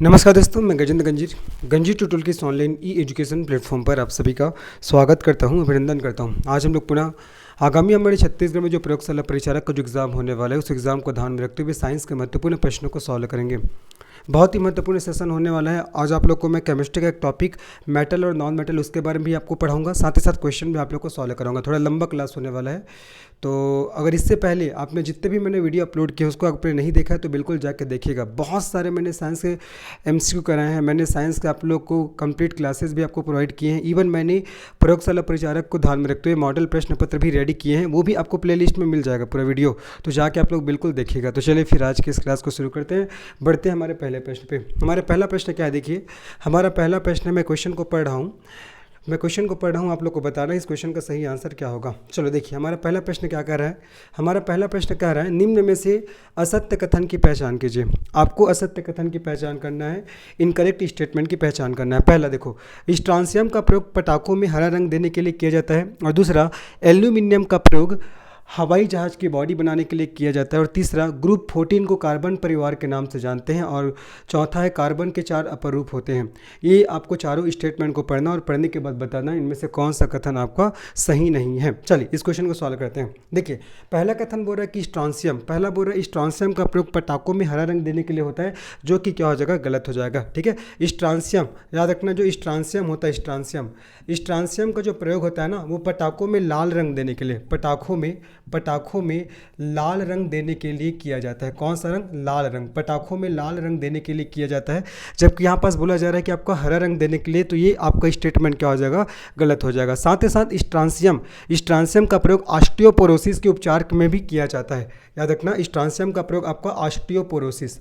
नमस्कार दोस्तों, मैं गजेंद्र गंजी ट्यूटोरियल के इस ऑनलाइन ई एजुकेशन प्लेटफॉर्म पर आप सभी का स्वागत करता हूं, अभिनंदन करता हूं। आज हम लोग पुनः आगामी हमारे छत्तीसगढ़ में जो प्रयोगशाला परिचारक का जो एग्ज़ाम होने वाला है उस एग्ज़ाम को ध्यान में रखते हुए साइंस के महत्वपूर्ण प्रश्नों को सॉल्व करेंगे। बहुत ही महत्वपूर्ण सेशन होने वाला है। आज आप लोग को मैं केमिस्ट्री का एक टॉपिक मेटल और नॉन मेटल उसके बारे में भी आपको पढ़ाऊंगा, साथ ही साथ क्वेश्चन भी आप लोग को सॉल्व कराऊंगा। थोड़ा लंबा क्लास होने वाला है, तो अगर इससे पहले आपने जितने भी मैंने वीडियो अपलोड किए उसको आपने नहीं देखा है तो बिल्कुल जाके देखिएगा। बहुत सारे मैंने साइंस के एमसीक्यू कराए हैं, मैंने साइंस के आप लोग को कंप्लीट क्लासेस भी आपको प्रोवाइड किए हैं। इवन मैंने प्रयोगशाला परिचारक को ध्यान में रखते हुए मॉडल प्रश्न पत्र भी रेडी किए हैं, वो भी आपको प्लेलिस्ट में मिल जाएगा पूरा वीडियो, तो जाके आप लोग बिल्कुल देखिएगा। तो चलिए फिर आज की इस क्लास को शुरू करते हैं, बढ़ते हैं हमारे पहले प्रश्न पे। हमारा पहला प्रश्न क्या है, देखिए हमारा पहला प्रश्न है। मैं क्वेश्चन को पढ़ रहा हूँ, आप लोग को बताना है इस क्वेश्चन का सही आंसर क्या होगा। चलो देखिए हमारा पहला प्रश्न क्या कह रहा है। हमारा पहला प्रश्न कह रहा है, निम्न में से असत्य कथन की पहचान कीजिए। आपको असत्य कथन की पहचान करना है, इनकरेक्ट स्टेटमेंट की पहचान करना है। पहला देखो, स्ट्रांसियम का प्रयोग पटाखों में हरा रंग देने के लिए किया जाता है, और दूसरा एल्यूमिनियम का प्रयोग हवाई जहाज़ की बॉडी बनाने के लिए किया जाता है, और तीसरा ग्रुप 14 को कार्बन परिवार के नाम से जानते हैं, और चौथा है कार्बन के 4 अपरूप होते हैं। ये आपको चारों स्टेटमेंट को पढ़ना और पढ़ने के बाद बताना इनमें से कौन सा कथन आपका सही नहीं है। चलिए इस क्वेश्चन को सॉल्व करते हैं। देखिए पहला कथन बोल रहा है कि स्ट्रांसियम, पहला बोल रहा है स्ट्रांसियम का प्रयोग पटाखों में हरा रंग देने के लिए होता है, जो कि क्या हो जाएगा, गलत हो जाएगा। ठीक है, स्ट्रांसियम याद रखना, जो स्ट्रांसियम होता है, स्ट्रांसियम का जो प्रयोग होता है ना, वो पटाखों में लाल रंग देने के लिए, पटाखों में लाल रंग देने के लिए किया जाता है। कौन सा रंग, लाल रंग, पटाखों में लाल रंग देने के लिए किया जाता है। जबकि यहाँ पास बोला जा रहा है कि आपका हरा रंग देने के लिए, तो ये आपका स्टेटमेंट क्या हो जाएगा, गलत हो जाएगा। साथ ही साथ स्ट्रांसियम का प्रयोग ऑस्टियोपोरोसिस के उपचार में भी किया जाता है। याद रखना, स्ट्रांसियम का प्रयोग आपका ऑस्टियोपोरोसिस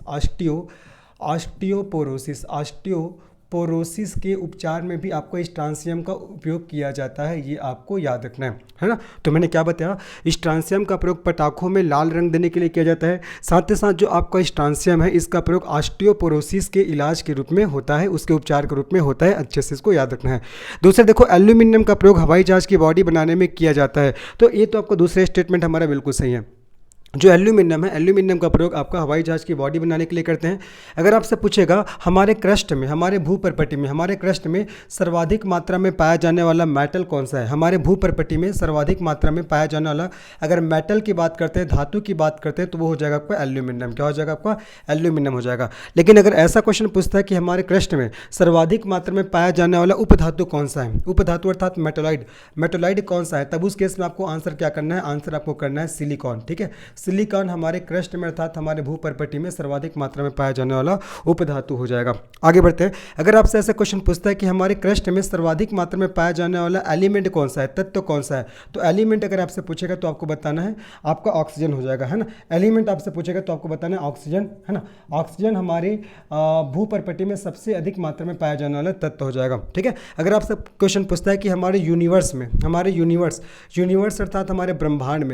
के उपचार में भी आपको स्ट्रांसियम का उपयोग किया जाता है, ये आपको याद रखना है ना। तो मैंने क्या बताया, स्ट्रांसियम का प्रयोग पटाखों में लाल रंग देने के लिए किया जाता है। साथ ही साथ जो आपका स्ट्रांसियम है, इसका प्रयोग ऑस्टियोपोरोसिस के इलाज के रूप में होता है, उसके उपचार के रूप में होता है। अच्छे से इसको याद रखना है। दूसरा देखो, एल्यूमिनियम का प्रयोग हवाई जहाज़ की बॉडी बनाने में किया जाता है, तो ये तो आपका दूसरा स्टेटमेंट हमारा बिल्कुल सही है। जो एल्यूमिनियम है, एल्यूमिनियम का प्रयोग आपका हवाई जहाज़ की बॉडी बनाने के लिए करते हैं। अगर आपसे पूछेगा हमारे क्रस्ट में, हमारे भूप्रपट्टी में, हमारे क्रस्ट में सर्वाधिक मात्रा में पाया जाने वाला मेटल कौन सा है, हमारे भूप्रपट्टी में सर्वाधिक मात्रा में पाया जाने वाला अगर मेटल की बात करते हैं, धातु की बात करते हैं, तो वो हो जाएगा आपका एल्यूमिनियम। क्या हो जाएगा आपका, एल्यूमिनियम हो जाएगा। लेकिन अगर ऐसा क्वेश्चन पूछता है कि हमारे क्रस्ट में सर्वाधिक मात्रा में पाया जाने वाला उपधातु कौन सा है, उपधातु अर्थात मेटोलाइड कौन सा है, तब उस केस में आपको आंसर क्या करना है, आंसर आपको करना है सिलिकॉन। ठीक है, सिलिकॉन हमारे क्रस्ट में अर्थात हमारे भूप्रपट्टी में सर्वाधिक मात्रा में पाया जाने वाला उपधातु हो जाएगा। आगे बढ़ते हैं। अगर आपसे ऐसा क्वेश्चन पूछता है कि हमारे क्रस्ट में सर्वाधिक मात्रा में पाया जाने वाला एलिमेंट कौन सा है, तत्व कौन सा है, तो एलिमेंट अगर आपसे पूछेगा तो आपको बताना है आपका ऑक्सीजन हो जाएगा, है ना। एलिमेंट आपसे पूछेगा तो आपको बताना है ऑक्सीजन, है ना। ऑक्सीजन हमारे भूप्रपट्टी में सबसे अधिक मात्रा में पाया जाने वाला तत्व हो जाएगा। ठीक है, अगर आपसे क्वेश्चन पूछता है कि हमारे यूनिवर्स में, यूनिवर्स अर्थात हमारे ब्रह्मांड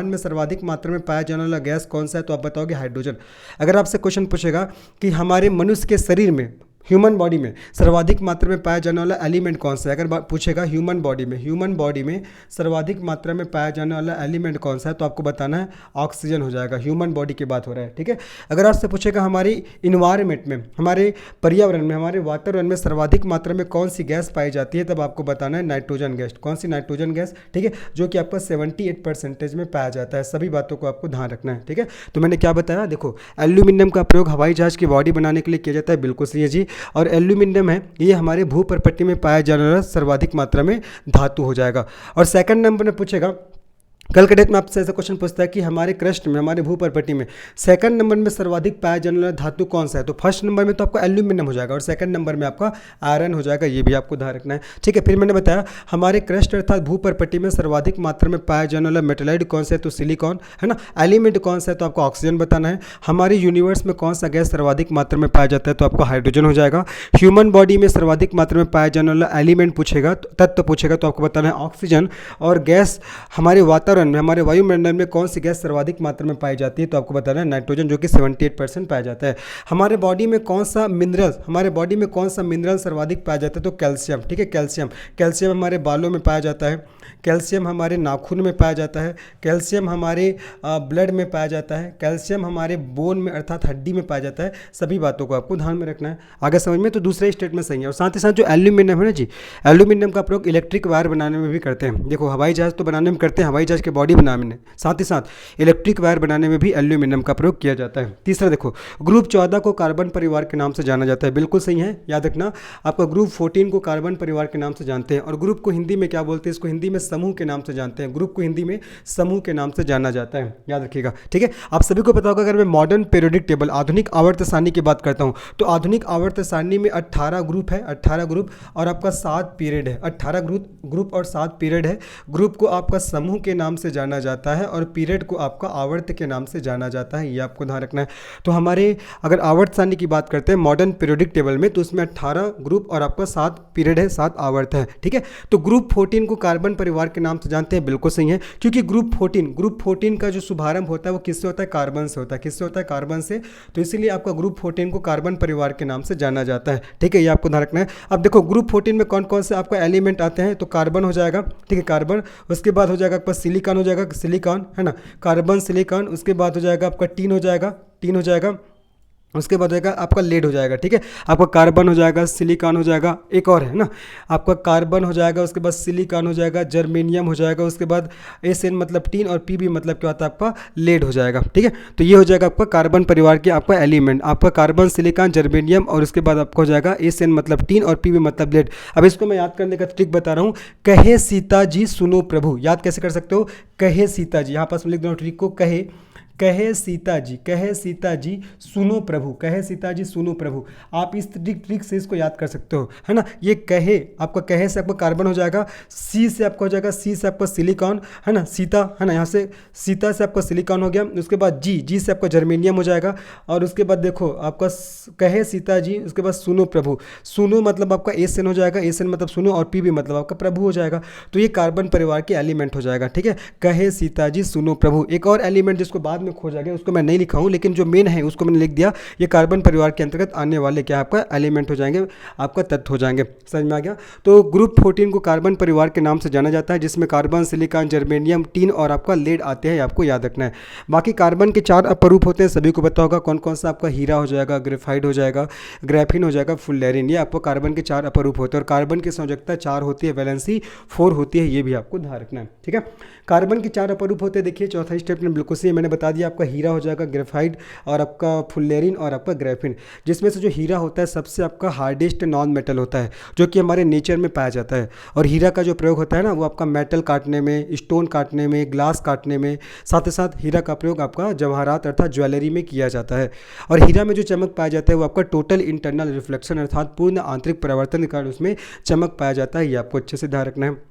में सर्वाधिक मात्रा में पाया जाने वाला गैस कौन सा है, तो आप बताओगे हाइड्रोजन। अगर आपसे क्वेश्चन पूछेगा कि हमारे मनुष्य के शरीर में, ह्यूमन बॉडी में सर्वाधिक मात्रा में पाया जाने वाला एलिमेंट कौन सा है, अगर पूछेगा ह्यूमन बॉडी में सर्वाधिक मात्रा में पाया जाने वाला एलिमेंट कौन सा है, तो आपको बताना है ऑक्सीजन हो जाएगा। ह्यूमन बॉडी की बात हो रहा है। ठीक है, अगर आपसे पूछेगा हमारी इन्वायरमेंट में, हमारे पर्यावरण में, हमारे वातावरण में सर्वाधिक मात्रा में कौन सी गैस पाई जाती है, तब आपको बताना है नाइट्रोजन गैस। कौन सी, नाइट्रोजन गैस। ठीक है, जो कि आपका 78% में पाया जाता है। सभी बातों को आपको ध्यान रखना है। ठीक है, तो मैंने क्या बताया, देखो एल्यूमिनियम का प्रयोग हवाई जहाज़ की बॉडी बनाने के लिए किया जाता है, बिल्कुल सही है जी। और एल्यूमिनियम है, ये हमारे भूप्रपट्टी में पाया जाने वाला सर्वाधिक मात्रा में धातु हो जाएगा। और सेकंड नंबर में पूछेगा, कल के डेट में आपसे ऐसा क्वेश्चन पूछता है कि हमारे क्रस्ट में, हमारे भूप्रपट्टी में सेकंड नंबर में सर्वाधिक पाया जाने वाला धातु कौन सा है, तो फर्स्ट नंबर में तो आपका एल्यूमिनियम हो जाएगा और सेकंड नंबर में आपका आयरन हो जाएगा। ये भी आपको ध्यान रखना है। ठीक है, फिर मैंने बताया हमारे क्रस्ट अर्थात भूप्रपट्टी में सर्वाधिक मात्रा में पाया जाने वाला मेटलाइड कौन सा है, तो सिलिकॉन, है ना। एलिमेंट कौन सा है, तो आपको ऑक्सीजन बताना है। हमारे यूनिवर्स में कौन सा गैस सर्वाधिक मात्रा में पाया जाता है, तो आपको हाइड्रोजन हो जाएगा। ह्यूमन बॉडी में सर्वाधिक मात्रा में पाया जाने वाला एलिमेंट पूछेगा, तत्व पूछेगा, तो आपको बताना है ऑक्सीजन। और गैस हमारे वातावरण वातावरण में, हमारे वायुमंडल में कौन सी गैस सर्वाधिक मात्रा में पाई जाती है? तो आपको बताना है नाइट्रोजन, जो कि 78% पाया जाता है। हमारे बॉडी में कौन सा मिनरल सर्वाधिक पाया जाता है? तो कैल्शियम, ठीक है, कैल्शियम। कैल्शियम हमारे बालों में पाया जाता है, कैल्शियम हमारे नाखून में पाया जाता है, कैल्शियम हमारे ब्लड में पाया जाता है, कैल्शियम हमारे बोन में अर्थात हड्डी में पाया जाता है। सभी बातों को आपको ध्यान में रखना है, आगे समझ में। तो दूसरे स्टेटमेंट सही है। और साथ ही साथ जो एल्यूमिनियम है ना जी, एल्यूमिनियम का प्रयोग इलेक्ट्रिक वायर बनाने में भी करते हैं। देखो हवाई जहाज़ तो बनाने में करते हैं, हवाई जहाज़ के बॉडी बनाने में, साथ ही साथ इलेक्ट्रिक वायर बनाने में भी एल्यूमिनियम का प्रयोग किया जाता है। तीसरा देखो, ग्रुप 14 को कार्बन परिवार के नाम से जाना जाता है। बिल्कुल सही है, याद रखना। आपका ग्रुप 14 को कार्बन परिवार के नाम से जानते हैं। और ग्रुप को हिंदी में क्या बोलते हैं? इसको हिंदी में समूह के नाम से जानते हैं। ग्रुप को हिंदी में समूह के नाम से जाना जाता है, याद रखिएगा, ठीक है। आप सभी को पता होगा, अगर मैं मॉडर्न पीरियोडिक टेबल, आधुनिक आवर्त सारणी की बात करता हूं, तो आधुनिक आवर्त सारणी में 18 ग्रुप है, 18 ग्रुप, और आपका 7 पीरियड है। 18 ग्रुप और 7 पीरियड है। ग्रुप को आपका समूह के नाम से जाना जाता है और पीरियड को आपका आवर्त के नाम से जाना जाता है, ये आपको ध्यान रखना है। तो हमारे अगर आवर्त सारणी की बात करते हैं मॉडर्न पीरियोडिक टेबल में, तो उसमें 18 ग्रुप और आपका 7 पीरियड है, 7 आवर्त है, ठीक है। तो ग्रुप 14 को कार्बन परिवार के नाम से जानते हैं। बिल्कुल सही है, क्योंकि ग्रुप 14 का जो शुभारंभ होता है वो किससे होता है? कार्बन से होता है। किससे होता है? कार्बन से। तो इसीलिए आपका ग्रुप 14 को कार्बन परिवार के नाम से जाना जाता है, ठीक है, ये आपको ध्यान रखना है। अब देखो ग्रुप 14 में कौन कौन से आपका एलिमेंट आते हैं? तो कार्बन हो जाएगा, ठीक है, कार्बन। उसके बाद हो जाएगा आपका सिलिकॉन, हो जाएगा सिलिकॉन, है ना, कार्बन सिलिकॉन। उसके बाद हो जाएगा आपका टीन हो जाएगा। उसके बाद हो जाएगा आपका लेड हो जाएगा, ठीक है। आपका कार्बन हो जाएगा, सिलिकॉन हो जाएगा, एक और है ना, आपका कार्बन हो जाएगा, उसके बाद सिलिकॉन हो जाएगा, जर्मेनियम हो जाएगा, उसके बाद SN मतलब टीन, और PB मतलब क्या होता है? आपका लेड हो जाएगा, ठीक है। तो ये हो जाएगा आपका कार्बन परिवार के आपका एलिमेंट, आपका कार्बन, सिलिकॉन, जर्मेनियम, और उसके बाद आपका हो जाएगा SN मतलब टीन और PB मतलब लेड। अब इसको मैं याद करने का ट्रिक बता रहा हूँ। कहे सीता जी सुनो प्रभु, याद कैसे कर सकते हो? कहे सीता जी, यहाँ पास लिख दो ट्रिक को, कहे सीता जी सुनो प्रभु, कहे सीता जी सुनो प्रभु। आप इस ट्रिक से इसको याद कर सकते हो, है ना। ये कहे, आपका कहे से आपका कार्बन हो जाएगा, सी से आपका हो जाएगा, सी से आपका सिलिकॉन, है ना, सीता, है ना, यहाँ से सीता से आपका सिलिकॉन हो गया। उसके बाद जी से आपका जर्मेनियम हो जाएगा। और उसके बाद देखो आपका कहे सीता जी, उसके बाद सुनो प्रभु, सुनो मतलब आपका SN हो जाएगा, SN मतलब सुनो, और PB मतलब आपका प्रभु हो जाएगा। तो ये कार्बन परिवार के एलिमेंट हो जाएगा, ठीक है। कहे सीता जी सुनो प्रभु। एक और एलिमेंट जिसको बाद में खो जाएगा, उसको मैं नहीं लिखा हूँ, लेकिन जो मेन है उसको मैंने लिख दिया। ये कार्बन परिवार के अंतर्गत आने वाले क्या आपका एलिमेंट हो जाएंगे, आपका तत्व हो जाएंगे। समझ में आ गया? तो ग्रुप 14 को कार्बन परिवार के नाम से जाना जाता है, जिसमें कार्बन, सिलिकॉन, जर्मेनियम, टीन और आपका लेड आते हैं, आपको याद रखना है। बाकी कार्बन के 4 अपरूप होते हैं, सभी को पता होगा कौन कौन सा? आपका हीरा हो जाएगा, ग्रेफाइट हो जाएगा, ग्राफीन हो जाएगा, फुल्लेरिन। ये आपको कार्बन के 4 अपरूप होते हैं। और कार्बन की संयोजकता 4 होती है, वैलेंसी 4 होती है, ये भी आपको ध्यान रखना है, ठीक है। कार्बन के 4 अपरूप होते हैं। देखिए चौथा स्टेप में बिल्कुल सही मैंने बता दिया, आपका हीरा हो जाएगा, ग्रेफाइट और आपका फुल्लेरिन और आपका ग्राफीन। जिसमें से जो हीरा होता है सबसे आपका हार्डेस्ट नॉन मेटल होता है, जो कि हमारे नेचर में पाया जाता है। और हीरा का जो प्रयोग होता है ना, वो आपका मेटल काटने में, स्टोन काटने में, ग्लास काटने में, साथ ही साथ हीरा का प्रयोग आपका जवाहरात अर्थात ज्वेलरी में किया जाता है। और हीरा में जो चमक पाया जाता है वो आपका टोटल इंटरनल रिफ्लेक्शन अर्थात पूर्ण आंतरिक परावर्तन के कारण उसमें चमक पाया जाता है। ये आपको अच्छे से ध्यान रखना है।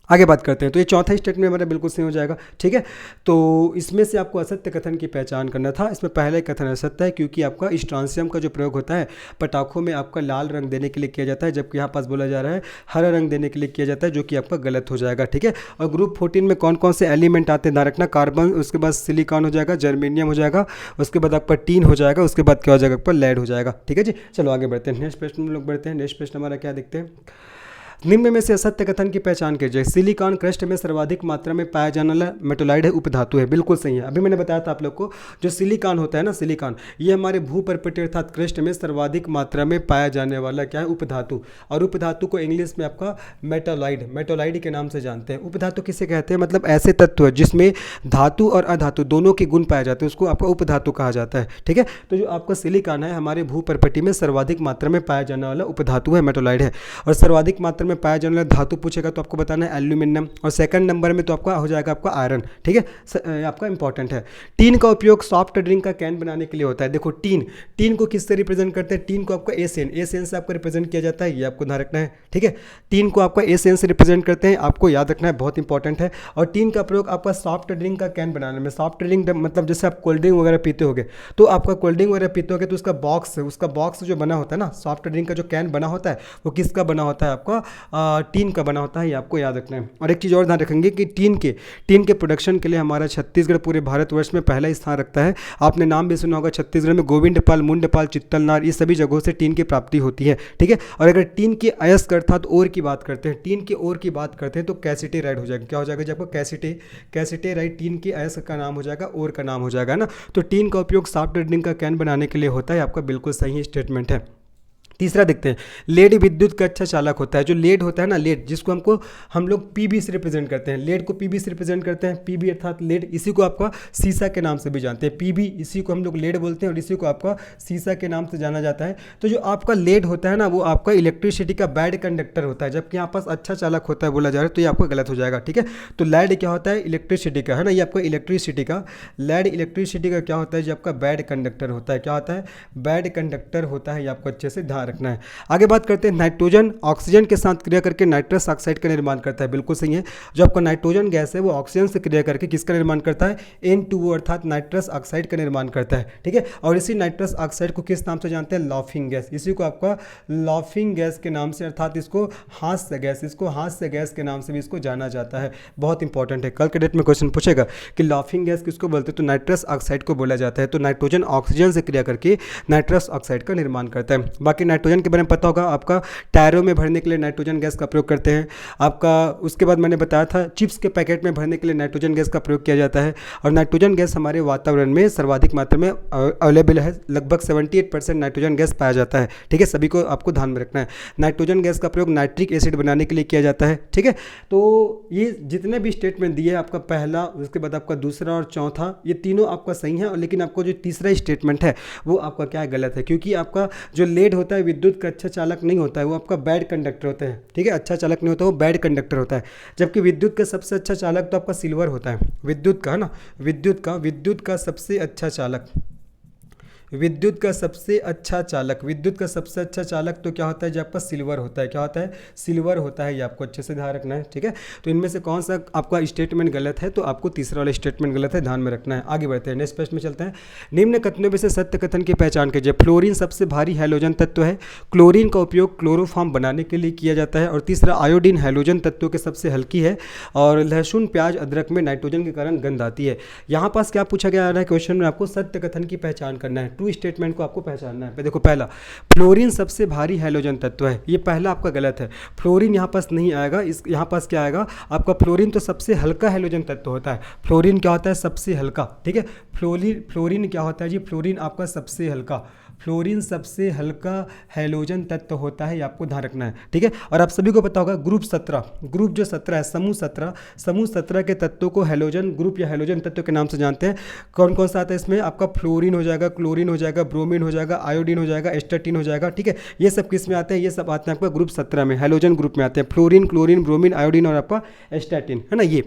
आगे बात करते हैं। तो ये चौथा स्टेटमेंट हमारा बिल्कुल सही हो जाएगा, ठीक है। तो इसमें से आपको असत्य कथन की पहचान करना था। इसमें पहले कथन असत्य है, क्योंकि आपका स्ट्रांसियम का जो प्रयोग होता है पटाखों में आपका लाल रंग देने के लिए किया जाता है, जबकि यहाँ पास बोला जा रहा है हरा रंग देने के लिए किया जाता है, जो कि आपका गलत हो जाएगा, ठीक है। और ग्रुप 14 में कौन कौन से एलिमेंट आते हैं ध्यान रखना, कार्बन, उसके बाद सिलिकॉन हो जाएगा, जर्मेनियम हो जाएगा, उसके बाद आपका टीन हो जाएगा, उसके बाद क्या हो जाएगा आपका लेड हो जाएगा, ठीक है जी। चलो आगे बढ़ते हैं, नेक्स्ट प्रश्न में लोग बढ़ते हैं। नेक्स्ट प्रश्न हमारा क्या देखते हैं, निम्न में से असत्य कथन की पहचान कीजिए। सिलिकॉन क्रस्ट में सर्वाधिक मात्रा में पाया जाने वाला मेटोलाइड है, उपधातु है। बिल्कुल सही है। अभी मैंने बताया था आप लोग को, जो सिलिकॉन होता है ना, सिलिकॉन, ये हमारे भूपर्पटी अर्थात क्रस्ट में सर्वाधिक मात्रा में पाया जाने वाला क्या है, उपधातु। और उपधातु को इंग्लिश में आपका मेटोलाइड के नाम से जानते हैं। उपधातु किसे कहते हैं, मतलब ऐसे तत्व जिसमें धातु और अधातु दोनों के गुण पाए जाते हैं, उसको आपका उपधातु कहा जाता है, ठीक है। तो जो आपका सिलिकॉन है हमारे भूपर्पटी में सर्वाधिक मात्रा में पाया जाने वाला उपधातु है, मेटोलाइड है। और सर्वाधिक मात्रा में पाया जाने वाला धातु पूछेगा तो आपको बताना है एल्यूमिनियम। और सेकंड नंबर में तो आपका हो जाएगा आपका आयरन, ठीक है, आपका इंपॉर्टेंट है। टीन का उपयोग सॉफ्ट ड्रिंक का कैन बनाने के लिए होता है। देखो टीन को किससे रिप्रेजेंट करते हैं, टीन को आपका एसेन से आपका रिप्रेजेंट किया जाता है, ये आपको ध्यान रखना है, ठीक है। टीन को आपका एसेन से रिप्रेजेंट करते हैं, आपको याद रखना है, बहुत इंपॉर्टेंट है। और टीन का प्रयोग आपका सॉफ्ट ड्रिंक का कैन बनाने में, सॉफ्ट ड्रिंक मतलब जैसे आप कोल्ड ड्रिंक वगैरह पीते होगे, तो आपका कोल्ड ड्रिंक वगैरह पीते होगे तो उसका बॉक्स जो बना होता है ना, सॉफ्ट ड्रिंक का जो कैन बना होता है वो किसका बना होता है, आपका टीन का बना होता है, ये आपको याद रखना है। और एक चीज़ और ध्यान रखेंगे कि टीन के प्रोडक्शन के लिए हमारा छत्तीसगढ़ पूरे भारतवर्ष में पहला स्थान रखता है। आपने नाम भी सुना होगा, छत्तीसगढ़ में गोविंदपाल, मुंडपाल, चित्तलनार, ये सभी जगहों से टीन की प्राप्ति होती है, ठीक है। और अगर टीन की अयस्क अर्थात ओर की बात करते हैं, टीन की ओर की बात करते हैं तो कैसिटेराइड हो जाएगा। क्या हो जाएगा जी आपको? कैसिटेराइड टीन की अयस्क का नाम हो जाएगा, ओर का नाम हो जाएगा ना। तो टीन का उपयोग सॉफ्ट ड्रिंक का कैन बनाने के लिए होता है, आपका बिल्कुल सही स्टेटमेंट है। तीसरा देखते हैं, लेड विद्युत का अच्छा चालक होता है। जो लेड होता है ना, लेड जिसको हम लोग पीबी से रिप्रेजेंट करते हैं, लेड को पीबी से रिप्रेजेंट करते हैं। पीबी अर्थात लेड, इसी को आपका सीसा के नाम से भी जानते हैं। पीबी इसी को हम लोग लेड बोलते हैं और इसी को आपका सीसा के नाम से जाना जाता है। तो जो आपका लेड होता है ना, वो आपका इलेक्ट्रिसिटी का बैड कंडक्टर होता है, जबकि यहाँ पास अच्छा चालक होता है बोला जा रहा है, तो ये आपको गलत हो जाएगा, ठीक है। तो लेड क्या होता है? इलेक्ट्रिसिटी का, है ना, ये आपका इलेक्ट्रिसिटी का, लेड इलेक्ट्रिसिटी का क्या होता है? जो आपका बैड कंडक्टर होता है। क्या होता है? बैड कंडक्टर होता है, ये आपको अच्छे से ध्यान रखना है। आगे बात करते हैं, नाइट्रोजन ऑक्सीजन के साथ क्रिया करके नाइट्रस ऑक्साइड का निर्माण करता है। बिल्कुल सही है। जो आपका नाइट्रोजन गैस है वो ऑक्सीजन से क्रिया करके किसका निर्माण करता है? N2O अर्थात नाइट्रस ऑक्साइड का निर्माण करता है, ठीक है। और इसी नाइट्रस ऑक्साइड को किस नाम से जानते हैं? Laughing gas. इसी को आपका लाफिंग गैस के नाम से, अर्थात इसको हास्य गैस के नाम से भी इसको जाना जाता है। बहुत इंपॉर्टेंट है, कल के डेट में क्वेश्चन पूछेगा कि लाफिंग गैस किसको बोलते हैं, तो नाइट्रस ऑक्साइड को बोला जाता है। तो नाइट्रोजन ऑक्सीजन से क्रिया करके नाइट्रस ऑक्साइड का निर्माण करता है। बाकी नाइट्रोजन के बारे में पता होगा, आपका टायरों में भरने के लिए नाइट्रोजन गैस का प्रयोग करते हैं आपका। उसके बाद मैंने बताया था चिप्स के पैकेट में भरने के लिए नाइट्रोजन गैस का प्रयोग किया जाता है। और नाइट्रोजन गैस हमारे वातावरण में सर्वाधिक मात्रा में अवेलेबल है, लगभग 78% नाइट्रोजन गैस पाया जाता है, ठीक है। सभी को आपको ध्यान में रखना है। नाइट्रोजन गैस का प्रयोग नाइट्रिक एसिड बनाने के लिए किया जाता है, ठीक है। तो ये जितने भी स्टेटमेंट दिए, आपका पहला, उसके बाद आपका दूसरा और चौथा, ये तीनों आपका सही है। और लेकिन आपको जो तीसरा स्टेटमेंट है वो आपका क्या है? गलत है। क्योंकि आपका जो लेड होता है विद्युत का अच्छा चालक नहीं होता है, वो आपका बैड कंडक्टर होता है, ठीक है। अच्छा चालक नहीं होता, वो बैड कंडक्टर होता है। जबकि विद्युत का सबसे अच्छा चालक तो आपका सिल्वर होता है, विद्युत का, है ना, विद्युत का सबसे अच्छा चालक, विद्युत का सबसे अच्छा चालक तो क्या होता है? जो आपका सिल्वर होता है। क्या होता है? सिल्वर होता है, ये आपको अच्छे से ध्यान रखना है, ठीक है। तो इनमें से कौन सा आपका स्टेटमेंट गलत है? तो आपको तीसरा वाला स्टेटमेंट गलत है, ध्यान में रखना है। आगे बढ़ते हैं, नेक्स्ट प्रश्न में चलते हैं। निम्न कथनों में से सत्य कथन की पहचान कीजिए। फ्लोरीन सबसे भारी हैलोजन तत्व है। क्लोरीन का उपयोग क्लोरोफॉर्म बनाने के लिए किया जाता है। और तीसरा, आयोडीन हैलोजन तत्वों के सबसे हल्की है। और लहसुन, प्याज, अदरक में नाइट्रोजन के कारण गंध आती है। यहाँ पास क्या पूछा गया है क्वेश्चन में? आपको सत्य कथन की पहचान करना है, ट्रू स्टेटमेंट को आपको पहचानना है। देखो, पहला, फ्लोरीन सबसे भारी हैलोजन तत्व है, ये पहला आपका गलत है। फ्लोरीन यहाँ पास नहीं आएगा, इस यहाँ पास क्या आएगा आपका? फ्लोरीन तो सबसे हल्का हैलोजन तत्व होता है। फ्लोरीन क्या होता है? सबसे हल्का, ठीक है। फ्लोरीन क्या होता है जी? फ्लोरीन आपका सबसे हल्का, फ्लोरीन सबसे हल्का हैलोजन तत्व होता है, ये आपको ध्यान रखना है, ठीक है। और आप सभी को पता होगा ग्रुप 17, ग्रुप जो 17 है, समूह 17 के तत्वों को हैलोजन ग्रुप या हैलोजन तत्व के नाम से जानते हैं। कौन कौन सा आता है इसमें? आपका फ्लोरीन हो जाएगा, क्लोरीन हो जाएगा, ब्रोमीन हो जाएगा, आयोडीन हो जाएगा, एस्टाटीन हो जाएगा, ठीक है। ये सब किस में आते हैं? ये सब आते हैं आपका ग्रुप 17 में, हैलोजन ग्रुप में आते हैं। फ्लोरीन, क्लोरीन, ब्रोमीन, आयोडीन और आपका एस्टाटीन, है ना। ये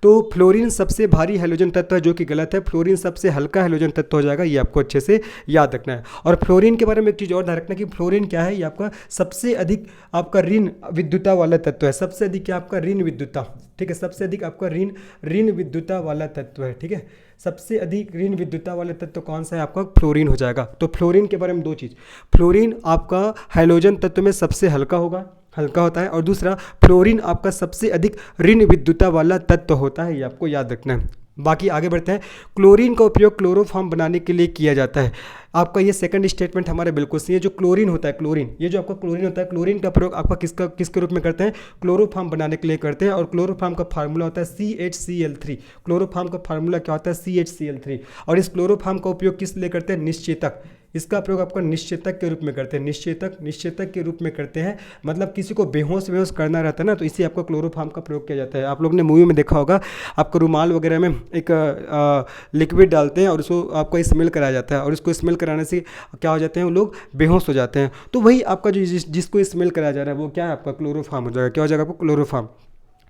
तो फ्लोरीन सबसे भारी हैलोजन तत्व है, जो कि गलत है। फ्लोरीन सबसे हल्का हैलोजन तत्व हो जाएगा, ये आपको अच्छे से याद रखना है। और फ्लोरीन के बारे में एक चीज़ और ध्यान रखना कि फ्लोरीन क्या है? ये आपका सबसे अधिक आपका ऋण विद्युता वाला तत्व है। सबसे अधिक क्या आपका? ऋण विद्युता, ठीक है। सबसे अधिक आपका ऋण विद्युता वाला तत्व है, ठीक है। सबसे अधिक ऋण विद्युता वाला तत्व कौन सा है? आपका फ्लोरीन हो जाएगा। तो फ्लोरीन के बारे में दो चीज़, फ्लोरीन आपका हैलोजन तत्व में सबसे हल्का होता है। और दूसरा, फ्लोरीन आपका सबसे अधिक ऋण विद्युता वाला तत्व होता है, ये आपको याद रखना है। बाकी आगे बढ़ते हैं। क्लोरीन का उपयोग क्लोरोफॉर्म बनाने के लिए किया जाता है। आपका ये सेकंड स्टेटमेंट हमारे बिल्कुल सही है। जो क्लोरीन होता है, क्लोरीन, ये जो आपका क्लोरीन होता है, क्लोरीन का प्रयोग आपका किसके रूप में करते हैं? क्लोरोफॉर्म बनाने के लिए करते हैं। और क्लोरोफॉर्म का फार्मूला होता है CHCl3। क्लोरोफॉर्म का फार्मूला क्या होता है? CHCl3। और इस क्लोरोफॉर्म का उपयोग किस लिए करते हैं? निश्चेतक, इसका प्रयोग आपका निश्चेतक के रूप में करते हैं। निश्चेतक के रूप में करते हैं, मतलब किसी को बेहोश करना रहता है ना, तो इसी आपका क्लोरोफॉर्म का प्रयोग किया जाता है। आप लोग ने मूवी में देखा होगा, आपको रुमाल वगैरह में एक लिक्विड डालते हैं और उसको आपको स्मेल कराया जाता है, और उसको स्मेल कराने से क्या हो जाते हैं? वो लोग बेहोश हो जाते हैं। तो वही आपका जो जिसको स्मेल कराया जा रहा है वो क्या है? आपका क्लोरोफॉर्म हो जाएगा। क्या हो जाएगा? आपको क्लोरोफॉर्म।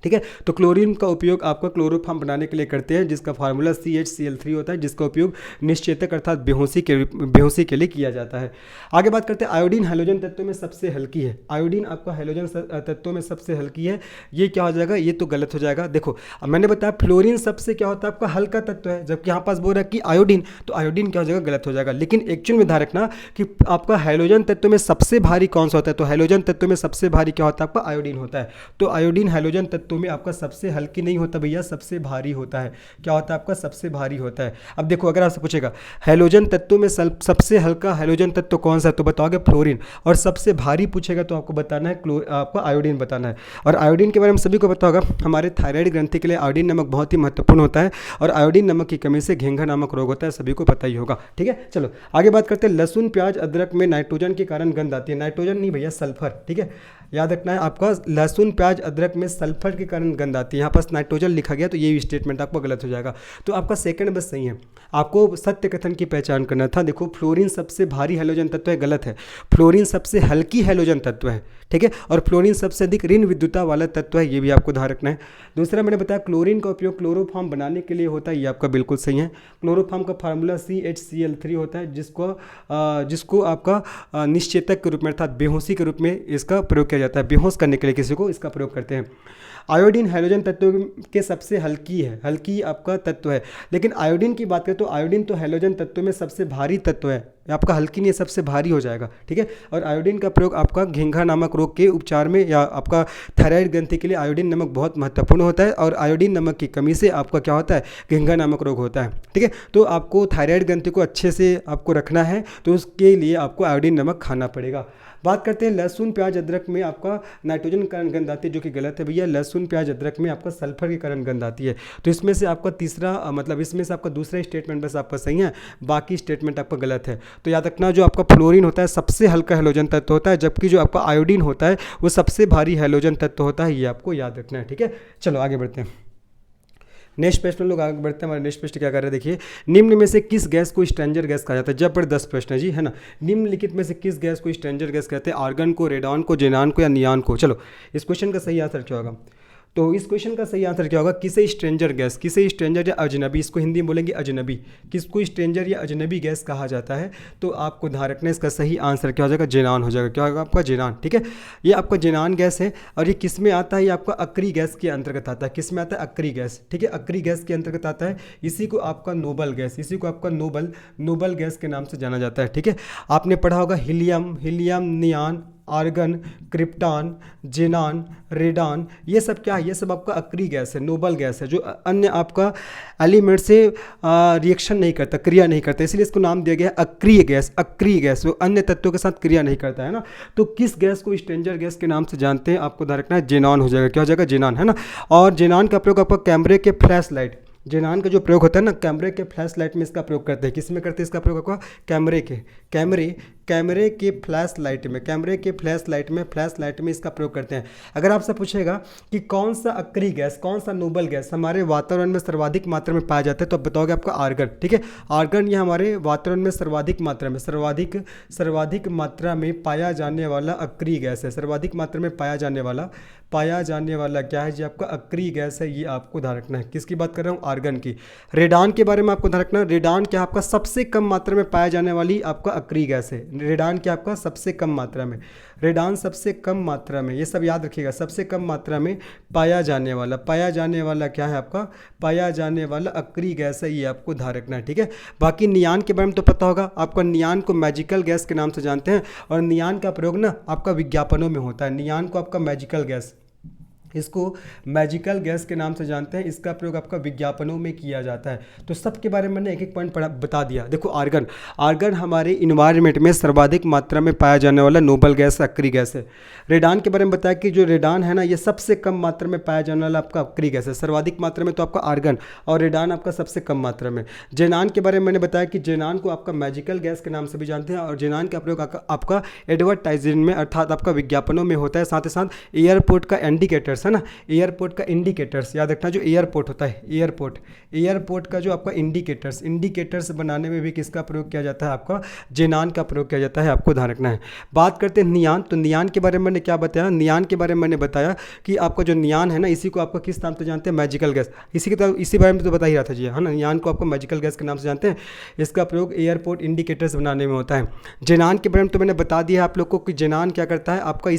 ठीक है। तो क्लोरीन का उपयोग आपका क्लोरोफॉर्म बनाने के लिए करते हैं, जिसका फार्मूला CHCl3 होता है, जिसका उपयोग निश्चेतक अर्थात बेहोशी के लिए किया जाता है। आगे बात करते हैं, आयोडीन हैलोजन तत्वों में सबसे हल्की है। आयोडीन आपका हैलोजन तत्वों में सबसे हल्की है, ये क्या हो जाएगा, ये तो गलत हो जाएगा। देखो अब मैंने बताया फ्लोरीन सबसे क्या होता है आपका हल्का तत्व है, जबकि यहाँ पास बोल रहा है कि आयोडीन, तो आयोडीन क्या हो जाएगा, गलत हो जाएगा। लेकिन एक्चुअल में ध्यान रखना कि आपका हैलोजन तत्व में सबसे भारी कौन सा होता है, तो हैलोजन तत्व में सबसे भारी क्या होता है आपका, आयोडीन होता है। तो आयोडीन हैलोजन तत्वों में आपका सबसे हल्की नहीं होता भैया, सबसे भारी होता है। क्या होता है आपका, सबसे भारी होता है। अब देखो अगर आपसे पूछेगा हैलोजन तत्वों में सबसे हल्का हैलोजन तत्व कौन सा है, तो बताओगे फ्लोरीन, और सबसे भारी पूछेगा तो आपको बताना है आपको आयोडीन बताना है। और आयोडीन के बारे में सभी को पता होगा, हमारे थायराइड ग्रंथि के लिए आयोडीन नमक बहुत ही महत्वपूर्ण होता है, और आयोडीन नमक की कमी से घेंघा नामक रोग होता है, सभी को पता ही होगा। ठीक है, चलो आगे बात करते हैं। लहसुन प्याज अदरक में नाइट्रोजन के कारण गंध आती है। नाइट्रोजन नहीं भैया, सल्फर। ठीक है, याद रखना है आपका, लहसुन प्याज अदरक में सल्फर के कारण गंध आती है। यहाँ पास नाइट्रोजन लिखा गया तो ये भी स्टेटमेंट आपका गलत हो जाएगा। तो आपका सेकंड बस सही है, आपको सत्य कथन की पहचान करना था। देखो फ्लोरीन सबसे भारी हैलोजन तत्व है, गलत है। फ्लोरीन सबसे हल्की हैलोजन तत्व है, ठीक है, और फ्लोरीन सबसे अधिक ऋण विद्युता वाला तत्व है, ये भी आपको ध्यान रखना है। दूसरा मैंने बताया क्लोरीन का उपयोग क्लोरोफॉर्म बनाने के लिए होता है, ये आपका बिल्कुल सही है। क्लोरोफॉर्म का फार्मूला CHCl3 होता है, जिसको आपका निश्चेतक के रूप में अर्थात बेहोशी के रूप में इसका प्रयोग किया जाता है। बेहोश करने के लिए किसी को इसका प्रयोग करते हैं। आयोडीन हैलोजन तत्व के सबसे हल्की आपका तत्व है। लेकिन आयोडीन की बात करें तो आयोडीन तो हैलोजन तत्व में सबसे भारी तत्व है, आपका हल्की नहीं है, सबसे भारी हो जाएगा। ठीक है, और आयोडीन का प्रयोग आपका घेंघा नामक रोग के उपचार में या आपका थायराइड ग्रंथि के लिए आयोडीन नमक बहुत महत्वपूर्ण होता है, और आयोडीन नमक की कमी से आपका क्या होता है, घेंघा नामक रोग होता है। ठीक है, तो आपको थायराइड ग्रंथि को अच्छे से आपको रखना है, तो उसके लिए आपको आयोडीन नमक खाना पड़ेगा। बात करते हैं लहसुन प्याज अदरक में आपका नाइट्रोजन के कारण गंध आती है, जो कि गलत है भैया। लहसुन प्याज अदरक में आपका सल्फर के कारण गंध आती है। तो इसमें से आपका इसमें से आपका दूसरा स्टेटमेंट बस आपका सही है, बाकी स्टेटमेंट आपका गलत है। तो याद रखना, जो आपका फ्लोरीन होता है सबसे हल्का हैलोजन तत्व होता है, जबकि जो आपका आयोडीन होता है वो सबसे भारी हैलोजन तत्व होता है, ये आपको याद रखना है। ठीक है, चलो आगे बढ़ते हैं। नेक्स्ट प्रश्न लोग आगे बढ़ते हैं। हमारे नेक्स्ट प्रश्न क्या कर रहे हैं, देखिए, निम्न में से किस गैस को स्ट्रेंजर गैस कहा जाता है। जबरदस्त प्रश्न है जी, है ना। निम्नलिखित में से किस गैस को स्ट्रेंजर गैस कहते हैं, आर्गन को, रेडॉन को, जेनान को या नियान को। चलो इस क्वेश्चन का सही आंसर क्या होगा, तो इस क्वेश्चन का सही आंसर क्या होगा, किसे स्ट्रेंजर गैस, किसे स्ट्रेंजर या अजनबी, इसको हिंदी में बोलेंगे अजनबी, किसको स्ट्रेंजर या अजनबी गैस कहा जाता है। तो आपको ध्यान रखना है, इसका सही आंसर क्या हो जाएगा, जेनान हो जाएगा। क्या होगा आपका, जेनान। ठीक है, ये आपका जेनान गैस है, और ये किस में आता है, ये आपका अक्री गैस के अंतर्गत आता है। किस में आता है, अक्री गैस। ठीक है, अक्री गैस के अंतर्गत आता है। इसी को आपका नोबल गैस, इसी को आपका नोबल गैस के नाम से जाना जाता है। ठीक है, आपने पढ़ा होगा हीलियम, नियान, आर्गन, क्रिप्टॉन, जेनान, रेडान, ये सब क्या है, ये सब आपका अक्री गैस है, नोबल गैस है, जो अन्य आपका एलिमेंट से रिएक्शन नहीं करता, क्रिया नहीं करता, इसलिए इसको नाम दिया गया है अक्रिय गैस। अक्रिय गैस वो अन्य तत्वों के साथ क्रिया नहीं करता है ना। तो किस गैस को स्ट्रेंजर गैस के नाम से जानते हैं, आपको ध्यान रखना है, जेनान हो जाएगा। क्या हो जाएगा, जेनान, है ना। और जेनान का प्रयोग आपका कैमरे के फ्लैश लाइट, जेनान का जो प्रयोग होता है ना, कैमरे के फ्लैश लाइट में इसका प्रयोग करते हैं। किस में करते हैं इसका प्रयोग आपका, कैमरे के फ्लैश लाइट में, फ्लैश लाइट में इसका प्रयोग करते हैं। अगर आपसे पूछेगा कि कौन सा अक्री गैस, कौन सा नोबल गैस हमारे वातावरण में सर्वाधिक मात्रा में पाया जाता है, तो आप बताओगे आपका आर्गन। ठीक है, आर्गन ये हमारे वातावरण में सर्वाधिक मात्रा में पाया जाने वाला अक्री गैस है। सर्वाधिक मात्रा में पाया जाने वाला क्या है जी, आपका अक्री गैस है, ये आपको ध्यान रखना है। किसकी बात कर रहा हूँ, आर्गन की। रेडान के बारे में आपको ध्यान रखना, रेडान क्या आपका सबसे कम मात्रा में पाया जाने वाली आपका अक्री गैस है। रेडान क्या आपका सबसे कम मात्रा में, रेडान सबसे कम मात्रा में, ये सब याद रखिएगा, सबसे कम मात्रा में पाया जाने वाला क्या है आपका, पाया जाने वाला अक्री गैस है, ये आपको ध्यान रखना है। ठीक है, बाकी नियान के बारे में तो पता होगा आपका, नियान को मैजिकल गैस के नाम से जानते हैं, और नियान का प्रयोग ना आपका विज्ञापनों में होता है। नियान को आपका मैजिकल गैस, इसको मैजिकल गैस के नाम से जानते हैं, इसका प्रयोग आपका विज्ञापनों में किया जाता है। तो सबके बारे में मैंने एक एक पॉइंट बता दिया। देखो आर्गन हमारे इन्वायरमेंट में सर्वाधिक मात्रा में पाया जाने वाला नोबल गैस, अक्री गैस है। रेडान के बारे में बताया कि जो रेडान है ना, ये सबसे कम मात्रा में पाया जाने वाला आपका अक्री गैस है। सर्वाधिक मात्रा में तो आपका आर्गन, और रेडान आपका सबसे कम मात्रा में। जेनान के बारे में मैंने बताया कि जेनान को आपका मैजिकल गैस के नाम से भी जानते हैं, और जेनान का प्रयोग आपका एडवर्टाइजमेंट में अर्थात आपका विज्ञापनों में होता है। साथ ही साथ एयरपोर्ट का इंडिकेटर्स, इंडिकेटर्स है ना, एयरपोर्ट का इंडिकेटर्स याद रखना, जो एयरपोर्ट होता है एयरपोर्ट का जो आपका इंडिकेटर्स बनाने में भी किसका प्रयोग किया जाता है, आपका जेनान का प्रयोग किया जाता है, आपको ध्यान रखना है। बात करते हैं नियान, तो नियान के बारे में मैंने क्या बताया, नियान के बारे में मैंने बताया कि आपका जो नियान है ना, इसी को आपका किस नाम से जानते हैं, मैजिकल गैस। इसी बारे में तो बता ही रहा था जी, है ना, नियान को आपको मैजिकल गैस के नाम से जानते हैं। इसका प्रयोग एयरपोर्ट इंडिकेटर्स बनाने में होता है। जेनान के बारे में तो मैंने बता दिया आप लोग को कि जेनान क्या करता है, आपका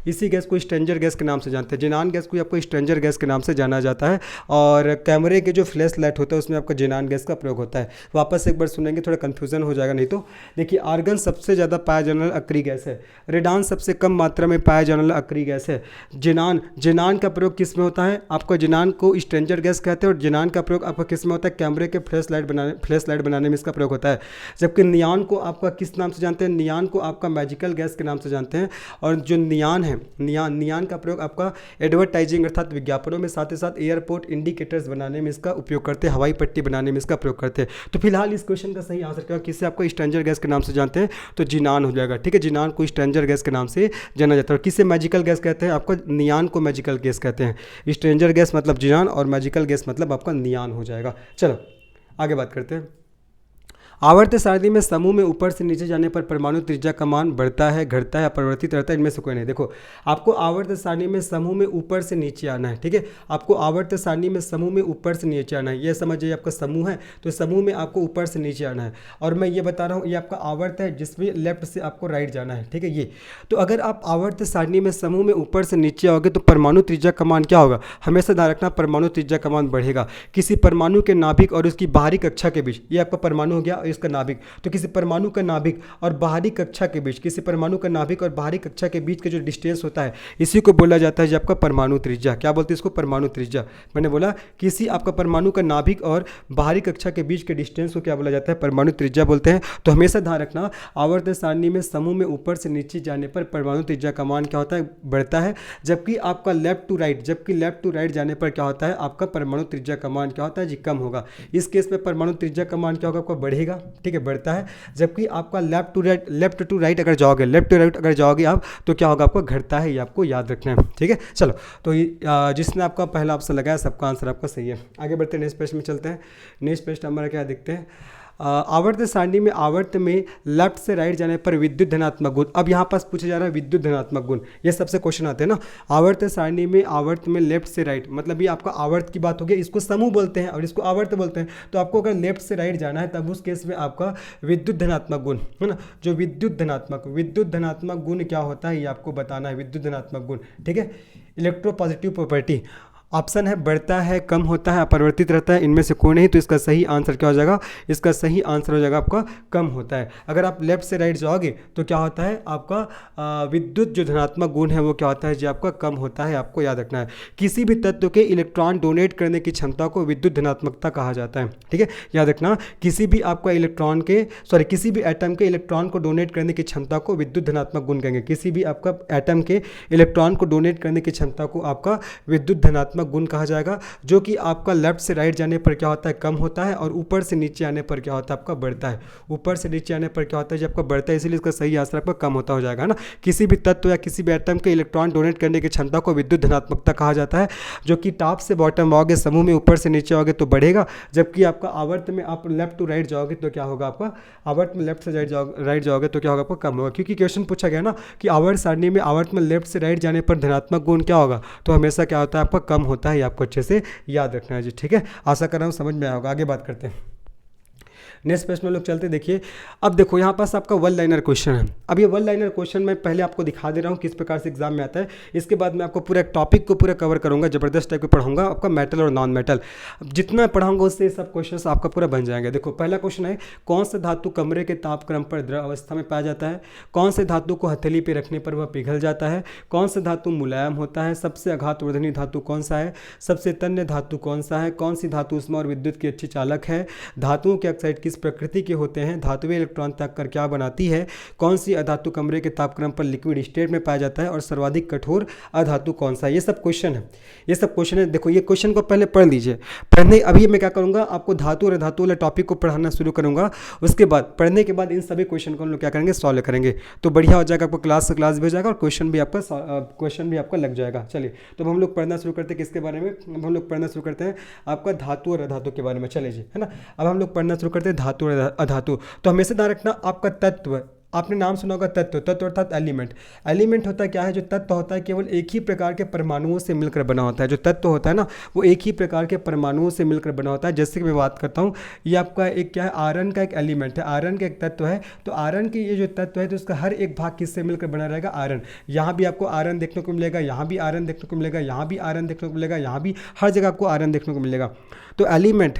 इसी गैस को स्ट्रेंजर गैस के नाम से जानते हैं। जेनान गैस को आपको स्ट्रेंजर गैस के नाम से जाना जाता है। और कैमरे के जो फ्लैश लाइट होता है उसमें आपका जेनान गैस का प्रयोग होता है। वापस एक बार सुनेंगे, थोड़ा कन्फ्यूजन हो जाएगा नहीं तो। देखिए, आर्गन सबसे ज़्यादा पाया जाने वाला अक्रिय गैस है, रेडान सबसे कम मात्रा में पाया जाने वाला अक्रिय गैस है। जेनान का प्रयोग किस में होता है, आपका जेनान को स्ट्रेंजर गैस कहते हैं, और जेनान का प्रयोग आपका किस में होता है, कैमरे के फ्लैश लाइट बनाने में इसका प्रयोग होता है। जबकि नियान को आपका किस नाम से जानते हैं, नियान को आपका मैजिकल गैस के नाम से जानते हैं। और जो नियान है, नियान का प्रयोग आपका एडवर्टाइजिंग अर्थात विज्ञापनों में, साथ ही साथ एयरपोर्ट इंडिकेटर्स बनाने में इसका उपयोग करते हैं, हवाई पट्टी बनाने में इसका प्रयोग करते हैं। तो फिलहाल इस क्वेश्चन का सही आंसर क्या, किससे आपको स्ट्रेंजर गैस के नाम से जानते हैं, तो जिनान हो जाएगा। ठीक है, जिनान को स्ट्रेंजर गैस के नाम से जाना जाता है। और किससे मैजिकल गैस कहते हैं, आपको नियान को मैजिकल गैस कहते हैं। स्ट्रेंजर गैस मतलब जिनान और मैजिकल गैस मतलब आपका नियान हो जाएगा। चलो आगे बात करते हैं। आवर्त सारणी में समूह में ऊपर से नीचे जाने पर परमाणु त्रिज्या का मान बढ़ता है, घटता है, अपरिवर्तित रहता है, इनमें से कोई नहीं। देखो, आपको आवर्त सारणी में समूह में ऊपर से नीचे आना है। ठीक है, आपको आवर्त सारणी में समूह में ऊपर से नीचे आना है। ये समझिए, आपका समूह है तो समूह में आपको ऊपर से नीचे आना है। और मैं ये बता रहा हूँ, ये आपका आवर्त है जिसमें लेफ्ट से आपको राइट जाना है। ठीक है, ये तो अगर आप आवर्त सारणी में समूह में ऊपर से नीचे आओगे तो परमाणु त्रिज्या का मान क्या होगा, हमेशा ध्यान रखना, परमाणु त्रिज्या का मान बढ़ेगा। किसी परमाणु के नाभिक और उसकी बाहरी कक्षा के बीच, ये आपका परमाणु हो गया और इसका नाभिक, तो किसी परमाणु का नाभिक और बाहरी कक्षा के बीच, किसी परमाणु का नाभिक और बाहरी कक्षा के बीच का जो डिस्टेंस होता है, इसी को बोला जाता है जो आपका परमाणु त्रिज्या। क्या बोलते हैं इसको, परमाणु त्रिज्या। मैंने बोला किसी आपका परमाणु का नाभिक और बाहरी कक्षा के बीच के डिस्टेंस को क्या बोला जाता है, परमाणु त्रिज्या बोलते हैं। तो हमेशा ध्यान रखना, आवर्त सारणी में समूह में ऊपर से नीचे जाने पर परमाणु त्रिज्या का मान क्या होता है, बढ़ता है। जबकि आपका लेफ्ट टू राइट जाने पर क्या होता है, आपका परमाणु त्रिज्या का मान क्या होता है जी, कम होगा। इस केस में परमाणु त्रिज्या का मान क्या होगा, आपका बढ़ेगा। ठीक है, बढ़ता है। जबकि आपका लेफ्ट टू राइट अगर जाओगे आप, तो क्या होगा, आपको घटता है। ये आपको याद रखना है। ठीक है, चलो, तो जिसने आपका पहला ऑप्शन लगाया सबका आंसर आपका सही है। आगे बढ़ते हैं, नेक्स्ट प्रश्न में चलते हैं। नेक्स्ट प्रश्न हमारा क्या देखते हैं, आवर्त सारणी में आवर्त में लेफ्ट से राइट जाने पर विद्युत धनात्मक गुण। अब यहाँ पास पूछा जा रहा है विद्युत धनात्मक गुण, ये सबसे क्वेश्चन आते हैं ना। आवर्त सारणी में आवर्त में लेफ्ट से राइट, मतलब ये आपका आवर्त की बात हो गई, इसको समूह बोलते हैं और इसको आवर्त बोलते हैं। तो आपको अगर लेफ्ट से राइट जाना है तब उस केस में आपका विद्युत धनात्मक गुण है ना, जो विद्युत धनात्मक गुण क्या होता है ये आपको बताना है। विद्युत धनात्मक गुण, ठीक है, इलेक्ट्रोपॉजिटिव प्रॉपर्टी। ऑप्शन है बढ़ता है, कम होता है, अपरिवर्तित रहता है, इनमें से कोई नहीं। तो इसका सही आंसर क्या हो जाएगा, इसका सही आंसर हो जाएगा आपका कम होता है। अगर आप लेफ्ट से राइट जाओगे तो क्या होता है, आपका विद्युत जो धनात्मक गुण है वो क्या होता है जी, आपका कम होता है। आपको याद रखना है, किसी भी तत्व के इलेक्ट्रॉन डोनेट करने की क्षमता को विद्युत धनात्मकता कहा जाता है। ठीक है, याद रखना, किसी भी आपका किसी भी एटम के इलेक्ट्रॉन को डोनेट करने की क्षमता को विद्युत धनात्मक गुण कहेंगे। किसी भी आपका एटम के इलेक्ट्रॉन को डोनेट करने की क्षमता को आपका विद्युत धनात्मक गुण कहा जाएगा, जो कि आपका लेफ्ट से राइट जाने पर क्या होता है, कम होता है, और ऊपर से नीचे आने पर क्या होता है, आपका बढ़ता है। ऊपर से नीचे आने पर क्या होता है जब आपका बढ़ता है, इसलिए इसका सही आंसर आपका कम होता हो जाएगा ना। किसी भी तत्व या किसी भी एटम के इलेक्ट्रॉन डोनेट करने की क्षमता को विद्युत धनात्मकता कहा जाता है, जो कि टॉप से बॉटम आओगे, समूह में ऊपर से नीचे आओगे तो बढ़ेगा। जबकि आपका आवर्त में आप लेफ्ट टू राइट जाओगे तो क्या होगा, आपका आवर्त में लेफ्ट से राइट जाओगे तो क्या होगा, आपका कम होगा। क्योंकि क्वेश्चन पूछा गया ना कि आवर्त सारणी में आवर्त में लेफ्ट से राइट जाने पर धनात्मक गुण क्या होगा, तो हमेशा क्या होता है, आपका कम होता है। आपको अच्छे से याद रखना है जी। ठीक है, आशा कर रहा हूँ समझ में आया होगा। आगे बात करते हैं, नेक्स्ट प्रश्न में लोग चलते। देखिए, अब देखो यहाँ पास आपका वन लाइनर क्वेश्चन है। अब ये वन लाइनर क्वेश्चन मैं पहले आपको दिखा दे रहा हूँ किस प्रकार से एग्जाम में आता है। इसके बाद मैं आपको पूरा टॉपिक को पूरा कवर करूँगा, जबरदस्त टाइप के पढ़ाऊंगा आपका मेटल और नॉन मेटल। जितना पढ़ाऊंगा उससे सब क्वेश्चन आपका पूरा बन जाएंगे। देखो, पहला क्वेश्चन है, कौन सा धातु कमरे के तापक्रम पर द्रव अवस्था में पाया जाता है? कौन से धातु को हथेली पर रखने पर वह पिघल जाता है? कौन सा धातु मुलायम होता है? सबसे आघातवर्धनी धातु कौन सा है? सबसे तन्य धातु कौन सा है? कौन सी धातु उष्मा और विद्युत की अच्छी चालक है? धातुओं के ऑक्साइड किस किस प्रकृति के होते हैं, धातुएं इलेक्ट्रॉन त्याग कर क्या बनाती है, कौन सी अधातु कमरे के तापक्रम पर लिक्विड स्टेट में पाया जाता है और सर्वाधिक कठोर अधातु कौन सा है। ये सब क्वेश्चन है, ये सब क्वेश्चन है। देखो ये क्वेश्चन को पहले पढ़ लीजिए। पढ़ने अभी मैं क्या करूँगा, आपको धातु और अधातु वाले टॉपिक को पढ़ाना शुरू करूँगा। उसके बाद पढ़ने के बाद इन सभी क्वेश्चन को हम लोग क्या करेंगे, सॉल्व करेंगे। तो बढ़िया हो जाएगा, आपको क्लास से क्लास भी हो जाएगा और क्वेश्चन भी आपका लग जाएगा। चलिए तो हम लोग पढ़ना शुरू करते हैं किसके बारे में, अब हम लोग पढ़ना शुरू करते हैं आपका धातु और अधातु के बारे में। चलिए जी, है ना। अब हम लोग पढ़ना शुरू करते हैं धातु और अधातु। तो हमेशा ध्यान रखना, आपका तत्व, आपने नाम सुना होगा तत्व, तत्व अर्थात एलिमेंट। एलिमेंट होता क्या है, जो तत्व होता है केवल एक ही प्रकार के परमाणुओं से मिलकर बना होता है। जो तत्व होता है ना, वो एक ही प्रकार के परमाणुओं से मिलकर बना होता है। जैसे कि मैं बात करता हूँ, ये आपका एक क्या है, आयरन का एक एलिमेंट है, आयरन का एक तत्व है। तो आयरन की ये जो तत्व है, तो उसका हर एक भाग किससे मिलकर बना रहेगा, आयरन। यहाँ भी आपको आयरन देखने को मिलेगा, यहाँ भी आयरन देखने को मिलेगा, यहाँ भी आयरन देखने को मिलेगा, यहाँ भी, हर जगह आपको आयरन देखने को मिलेगा। तो एलिमेंट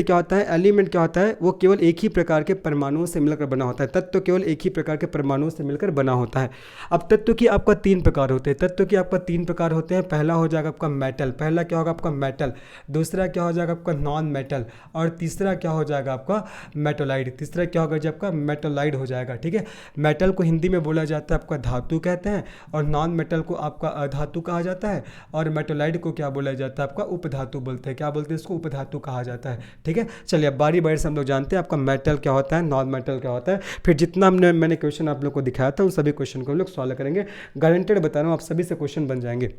क्या होता है, एलिमेंट क्या होता है, वो केवल एक ही प्रकार के परमाणुओं से मिलकर बना होता है। तत्व केवल एक ही प्रकार के परमाणुओं से मिलकर बना होता है। अब तत्व की आपका 3 प्रकार होते हैं, तत्व की आपका 3 प्रकार होते हैं। पहला हो जाएगा आपका मेटल, पहला क्या होगा आपका मेटल, दूसरा क्या हो जाएगा आपका नॉन मेटल, और तीसरा क्या हो जाएगा आपका मेटोलाइड। तीसरा क्या होगा जी, आपका मेटोलाइड हो जाएगा। ठीक है, मेटल को हिंदी में बोला जाता है आपका धातु कहते हैं, और नॉन मेटल को आपका अधातु कहा जाता है, और मेटोलाइड को क्या बोला जाता है, आपका उपधातु बोलते हैं। क्या बोलते हैं, उपधातु कहा जाता है। ठीक है, चलिए अब बारी बारी से हम लोग जानते हैं आपका मेटल क्या होता है, नॉन मेटल क्या होता है। फिर जितना मैंने क्वेश्चन आप लोग को दिखाया था, उन सभी क्वेश्चन को हम लोग सॉल्व करेंगे। गारंटेड बता रहा हूँ, आप सभी से क्वेश्चन बन जाएंगे।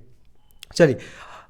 चलिए,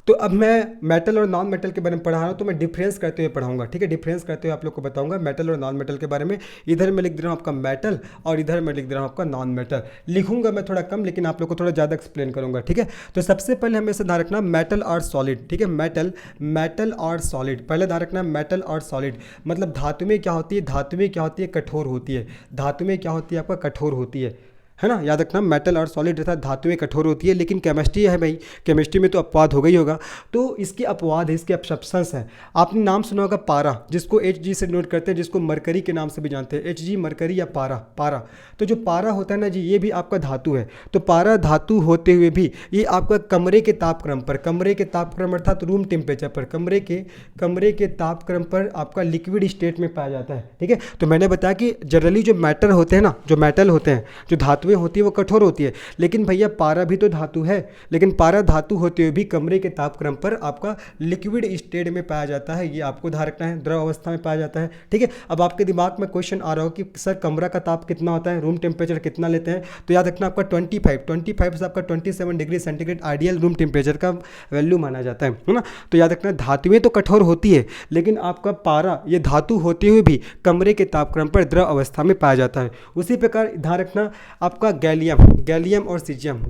तो अब मैं मेटल और नॉन मेटल के बारे में पढ़ा रहा हूँ, तो मैं डिफरेंस करते हुए पढ़ाऊंगा। ठीक है, डिफरेंस करते हुए आप लोग को बताऊंगा मेटल और नॉन मेटल के बारे में। इधर मैं लिख दे रहा हूँ आपका मेटल, और इधर मैं लिख दे रहा हूँ आपका नॉन मेटल। लिखूंगा मैं थोड़ा कम, लेकिन आप लोग को थोड़ा ज़्यादा एक्सप्लेन करूंगा। ठीक है, तो सबसे पहले हमें से ध्यान रखना मेटल और सॉलिड। ठीक है, मेटल और सॉलिड, पहले ध्यान रखना मेटल और सॉलिड। मतलब धातुएं क्या होती है, धातुएं क्या होती है, कठोर होती है। धातुएं क्या होती है, आपका कठोर होती है ना। याद रखना, मेटल और सॉलिड अर्थात धातुएं कठोर होती है। लेकिन केमिस्ट्री है भाई, केमिस्ट्री में तो अपवाद होगा ही होगा। तो इसके अपवाद है, इसके एक्सेप्शंस हैं। आपने नाम सुना होगा पारा, जिसको Hg से नोट करते हैं, जिसको मरकरी के नाम से भी जानते हैं, Hg मरकरी या पारा। तो जो पारा होता है ना जी, ये भी आपका धातु है। तो पारा धातु होते हुए भी ये आपका कमरे के तापक्रम अर्थात रूम टेम्परेचर पर, कमरे के तापक्रम पर आपका लिक्विड स्टेट में पाया जाता है। ठीक है, तो मैंने बताया कि जनरली जो मैटर होते हैं ना, जो मेटल होते हैं, जो धातु होती है, वो कठोर होती है। लेकिन भैया पारा भी तो धातु है, लेकिन पारा धातु होते हुए भी कमरे के तापक्रम पर आपका लिक्विड स्टेट में पाया जाता है। ये आपको ध्यान रखना है, द्रव अवस्था में पाया जाता है। ठीक है, अब आपके दिमाग में क्वेश्चन आ रहा हो कि सर कमरा का ताप कितना होता है, रूम टेम्परेचर कितना लेते हैं, तो याद रखना आपका 25 से आपका 27 degree centigrade ideal room temperature का वैल्यू माना जाता है ना। तो याद रखना, धातुएं तो कठोर होती है, लेकिन आपका पारा ये धातु होते हुए भी कमरे के तापक्रम पर द्रव अवस्था में पाया जाता है। उसी प्रकार ध्यान रखना आपका गैलियम और सीजियम,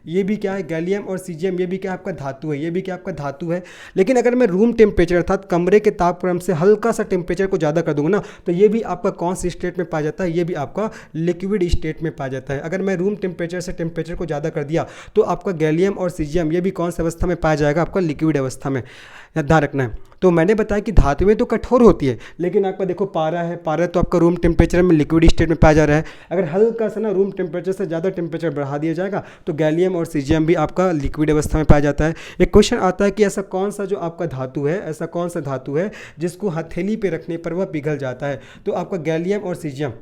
ये भी क्या है, गैलियम और सीजियम, ये भी क्या आपका धातु है, ये भी क्या आपका धातु है। लेकिन अगर मैं रूम टेम्परेचर अर्थात कमरे के तापक्रम से हल्का सा टेम्परेचर को ज़्यादा कर दूंगा ना, तो ये भी आपका कौन सी स्टेट में पाया जाता है, ये भी आपका लिक्विड स्टेट में पाया जाता है। अगर मैं रूम टेम्परेचर से टेम्परेचर को ज़्यादा कर दिया, तो आपका गैलियम और सीजियम ये भी कौन सी अवस्था में पाया जाएगा, आपका लिक्विड अवस्था में। ध्यान रखना है। तो मैंने बताया कि धातुएं तो कठोर होती है, लेकिन आपका देखो पारा है, पारा तो आपका रूम टेम्परेचर में लिक्विड स्टेट में पाया जा रहा है। अगर हल्का सा ना रूम टेम्परेचर से ज़्यादा टेम्परेचर बढ़ा दिया जाएगा, तो गैलियम और सीजियम भी आपका लिक्विड अवस्था में पाया जाता है। एक क्वेश्चन आता है कि ऐसा कौन सा जो आपका धातु है, ऐसा कौन सा धातु है जिसको हथेली पे रखने पर वह पिघल जाता है, तो आपका गैलियम और सीजियम।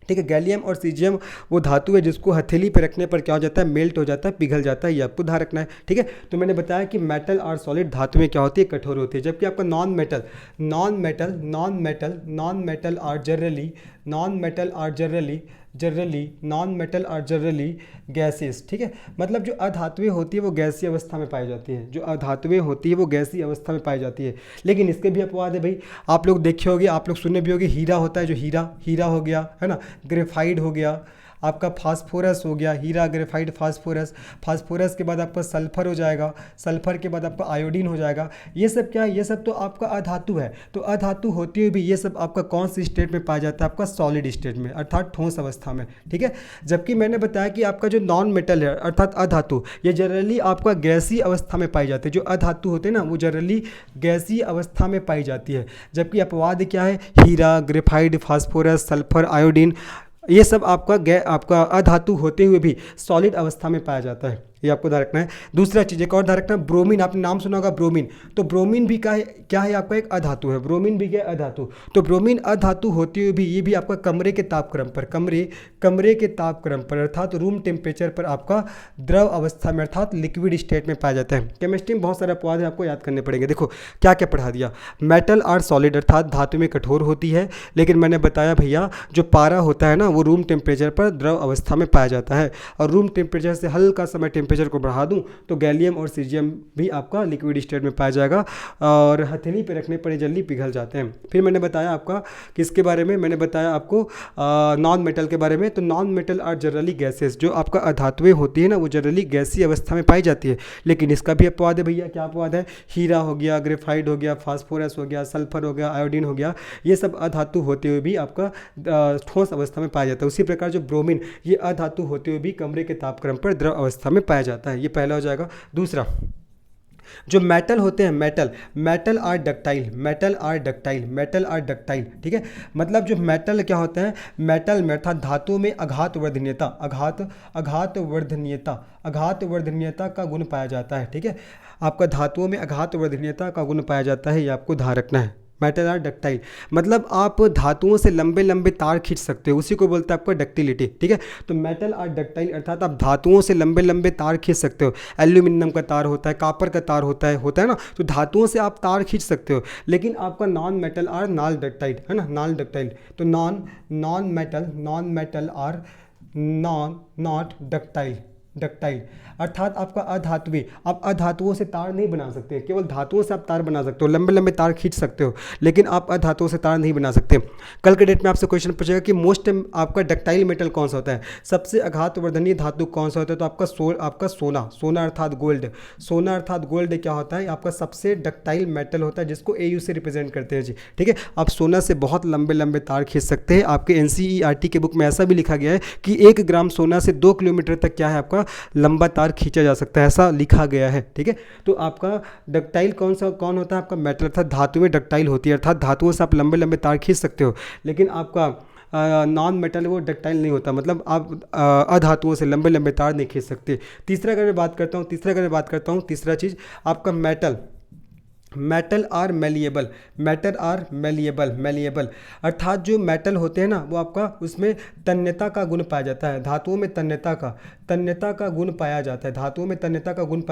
ठीक है, गैलियम और सीजियम वो धातु है जिसको हथेली पे रखने पर क्या हो जाता है, मेल्ट हो जाता है, पिघल जाता है। ये आपको ध्यान रखना है। ठीक है, तो मैंने बताया कि मेटल और सॉलिड धातु में क्या होती है, कठोर होती है। जबकि आपका non metal are generally gases. ठीक है, मतलब जो अधातुएं होती है वो गैसीय अवस्था में पाई जाती है, जो अधातुएं होती है वो गैसीय अवस्था में पाई जाती है। लेकिन इसके भी अपवाद है भाई, आप लोग देखे होंगे, आप लोग सुने भी होंगे, हीरा होता है, जो हीरा हो गया है ना, ग्रेफाइट हो गया, आपका फास्फोरस हो गया, हीरा ग्रेफाइट फास्फोरस के बाद आपका सल्फर हो जाएगा, सल्फर के बाद आपका आयोडीन हो जाएगा। ये सब क्या है, ये सब तो आपका अधातु है। तो अधातु होते हुए भी ये सब आपका कौन सी स्टेट में पाया जाता है, आपका सॉलिड स्टेट में अर्थात ठोस अवस्था में। ठीक है, जबकि मैंने बताया कि आपका जो नॉन मेटल है अर्थात अधातु, ये जनरली आपका गैसीय अवस्था में पाई जाती है। जो अधातु होते हैं ना, वो जनरली गैसीय अवस्था में पाई जाती है। जबकि अपवाद क्या है, हीरा ग्रेफाइट फास्फोरस सल्फर आयोडीन, ये सब आपका अधातु होते हुए भी सॉलिड अवस्था में पाया जाता है। ये आपको ध्यान रखना है। दूसरा चीज़ एक और ध्यान रखना, ब्रोमीन, आपने नाम सुना होगा ब्रोमीन। तो ब्रोमीन भी क्या है आपका एक अधातु है। ब्रोमीन भी क्या अधातु। तो ब्रोमीन अधातु होते हुए भी ये भी आपका कमरे के तापक्रम पर कमरे के तापक्रम पर अर्थात रूम टेम्परेचर पर आपका द्रव अवस्था में अर्थात लिक्विड स्टेट में पाया जाता है। केमिस्ट्री में बहुत सारे अपवाद है, आपको याद करने पड़ेंगे। देखो क्या क्या पढ़ा दिया। मेटल आर सॉलिड अर्थात धातु में कठोर होती है, लेकिन मैंने बताया भैया जो पारा होता है ना वो रूम टेम्परेचर पर द्रव अवस्था में पाया जाता है। और रूम टेम्परेचर से हल्का सा मैं टेम्परेचर को बढ़ा दूं तो गैलियम और सीजियम भी आपका लिक्विड स्टेट में पाया जाएगा और हथेली पे रखने पर जल्दी पिघल जाते हैं। फिर मैंने बताया आपका किसके बारे में, मैंने बताया आपको नॉन मेटल के बारे में। तो non metal are generally gases, जो आपका अधातुएं होती है ना वो जनरली गैसीय अवस्था में पाई जाती है। लेकिन इसका भी अपवाद है भैया, क्या अपवाद है, हीरा हो गया, ग्रेफाइट हो गया, फास्फोरस हो गया, सल्फर हो गया, आयोडीन हो गया, ये सब अधातु होते हुए भी आपका ठोस अवस्था में पाया जाता है। उसी प्रकार जो ब्रोमीन ये अधातु होते हुए भी कमरे के तापक्रम पर द्रव अवस्था में पाया जाता है। ये पहला हो जाएगा। दूसरा जो मेटल होते हैं, मेटल आर डक्टाइल, ठीक है। मतलब जो मेटल क्या होते हैं, मेटल में अर्थात धातु में आघात वर्धनीयता का गुण पाया जाता है, ठीक है। आपका धातुओं में आघात वर्धनीयता का गुण पाया जाता है, ये आपको ध्यान रखना है। मेटल आर डक्टाइल मतलब आप धातुओं से लंबे लंबे तार खींच सकते हो, उसी को बोलते हैं आपका डक्टिलिटी, ठीक है। तो मेटल आर डक्टाइल अर्थात आप धातुओं से लंबे लंबे तार खींच सकते हो। एल्यूमिनियम का तार होता है, कॉपर का तार होता है ना, तो धातुओं से आप तार खींच सकते हो। लेकिन आपका non metal are non ductile है ना, नॉन डक्टाइल। तो non metal are not ductile अर्थात आपका अधातुएं, आप अधातुओं से तार नहीं बना सकते। केवल धातुओं से आप तार बना सकते हो, लंबे लंबे तार खींच सकते हो, लेकिन आप अधातुओं से तार नहीं बना सकते। कल के डेट में आपसे क्वेश्चन पूछेगा कि मोस्ट आपका डक्टाइल मेटल कौन सा होता है, सबसे आघात वर्धनीय धातु कौन सा होता है। तो आपका सोना अर्थात गोल्ड क्या होता है, आपका सबसे डक्टाइल मेटल होता है जिसको AU से रिप्रेजेंट करते हैं जी, ठीक है। आप सोना से बहुत लंबे लंबे तार खींच सकते हैं। आपके NCERT के बुक में ऐसा भी लिखा गया है कि 1 ग्राम सोना से 2 किलोमीटर तक क्या है आपका लंबा तार खींचा जा सकता है, ऐसा लिखा गया है, ठीक है। तो आपका डक्टाइल कौन होता है, आपका मेटल अर्थात धातु में डक्टाइल होती है, अर्थात धातुओं से आप लंबे लंबे तार खींच सकते हो। लेकिन आपका नॉन मेटल वो डक्टाइल नहीं होता, मतलब आप अधातुओं से लंबे लंबे तार नहीं खींच सकते। तीसरा अगर मैं बात करता हूँ तीसरा चीज़ आपका मेटल आर मेलिएबल अर्थात जो मेटल होते हैं ना वो आपका उसमें तन्यता का गुण पाया जाता है। धातुओं में तन्यता का गुण पाया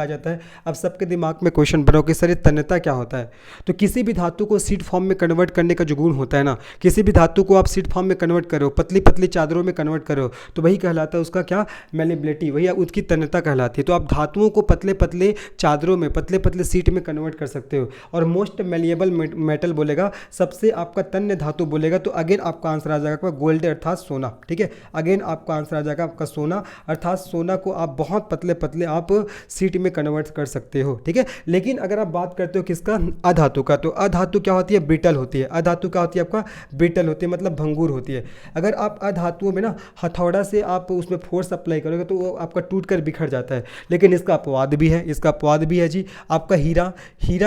जाता है। अब सबके दिमाग में क्वेश्चन बनाओ कि सर ये तन्यता क्या होता है। तो किसी भी धातु को सीड फॉर्म में कन्वर्ट करने का जो गुण होता है ना, किसी भी धातु को आप सीड फॉर्म में कन्वर्ट करो, पतली पतली चादरों में कन्वर्ट करो, तो वही कहलाता है उसका क्या, मेलिएबिलिटी, वही उसकी तन्यता कहलाती है। तो आप धातुओं को पतले पतले चादरों में, पतले पतले सीट में कन्वर्ट कर सकते हो। और मोस्ट मेलिएबल मेटल बोलेगा, सबसे आपका तन्य धातु बोलेगा, तो अगेन आपका आंसर आ जाएगा आपका गोल्ड अर्थात सोना, ठीक है। अगेन आपका आंसर आ जाएगा आपका सोना, अर्थात सोना को आप बहुत पतले पतले आप सीट में कन्वर्ट कर सकते हो, ठीक है। लेकिन अगर आप बात करते हो किसका, अधातु का, तो अधातु क्या होती है, ब्रिटल होती है। अधातु क्या होती है आपका, ब्रिटल होती है, मतलब भंगुर होती है। अगर आप अधातुओं में ना हथौड़ा से आप उसमें फोर्स अप्लाई करोगे तो वो आपका टूट कर बिखर जाता है। लेकिन इसका अपवाद भी है, जी। आपका हीरा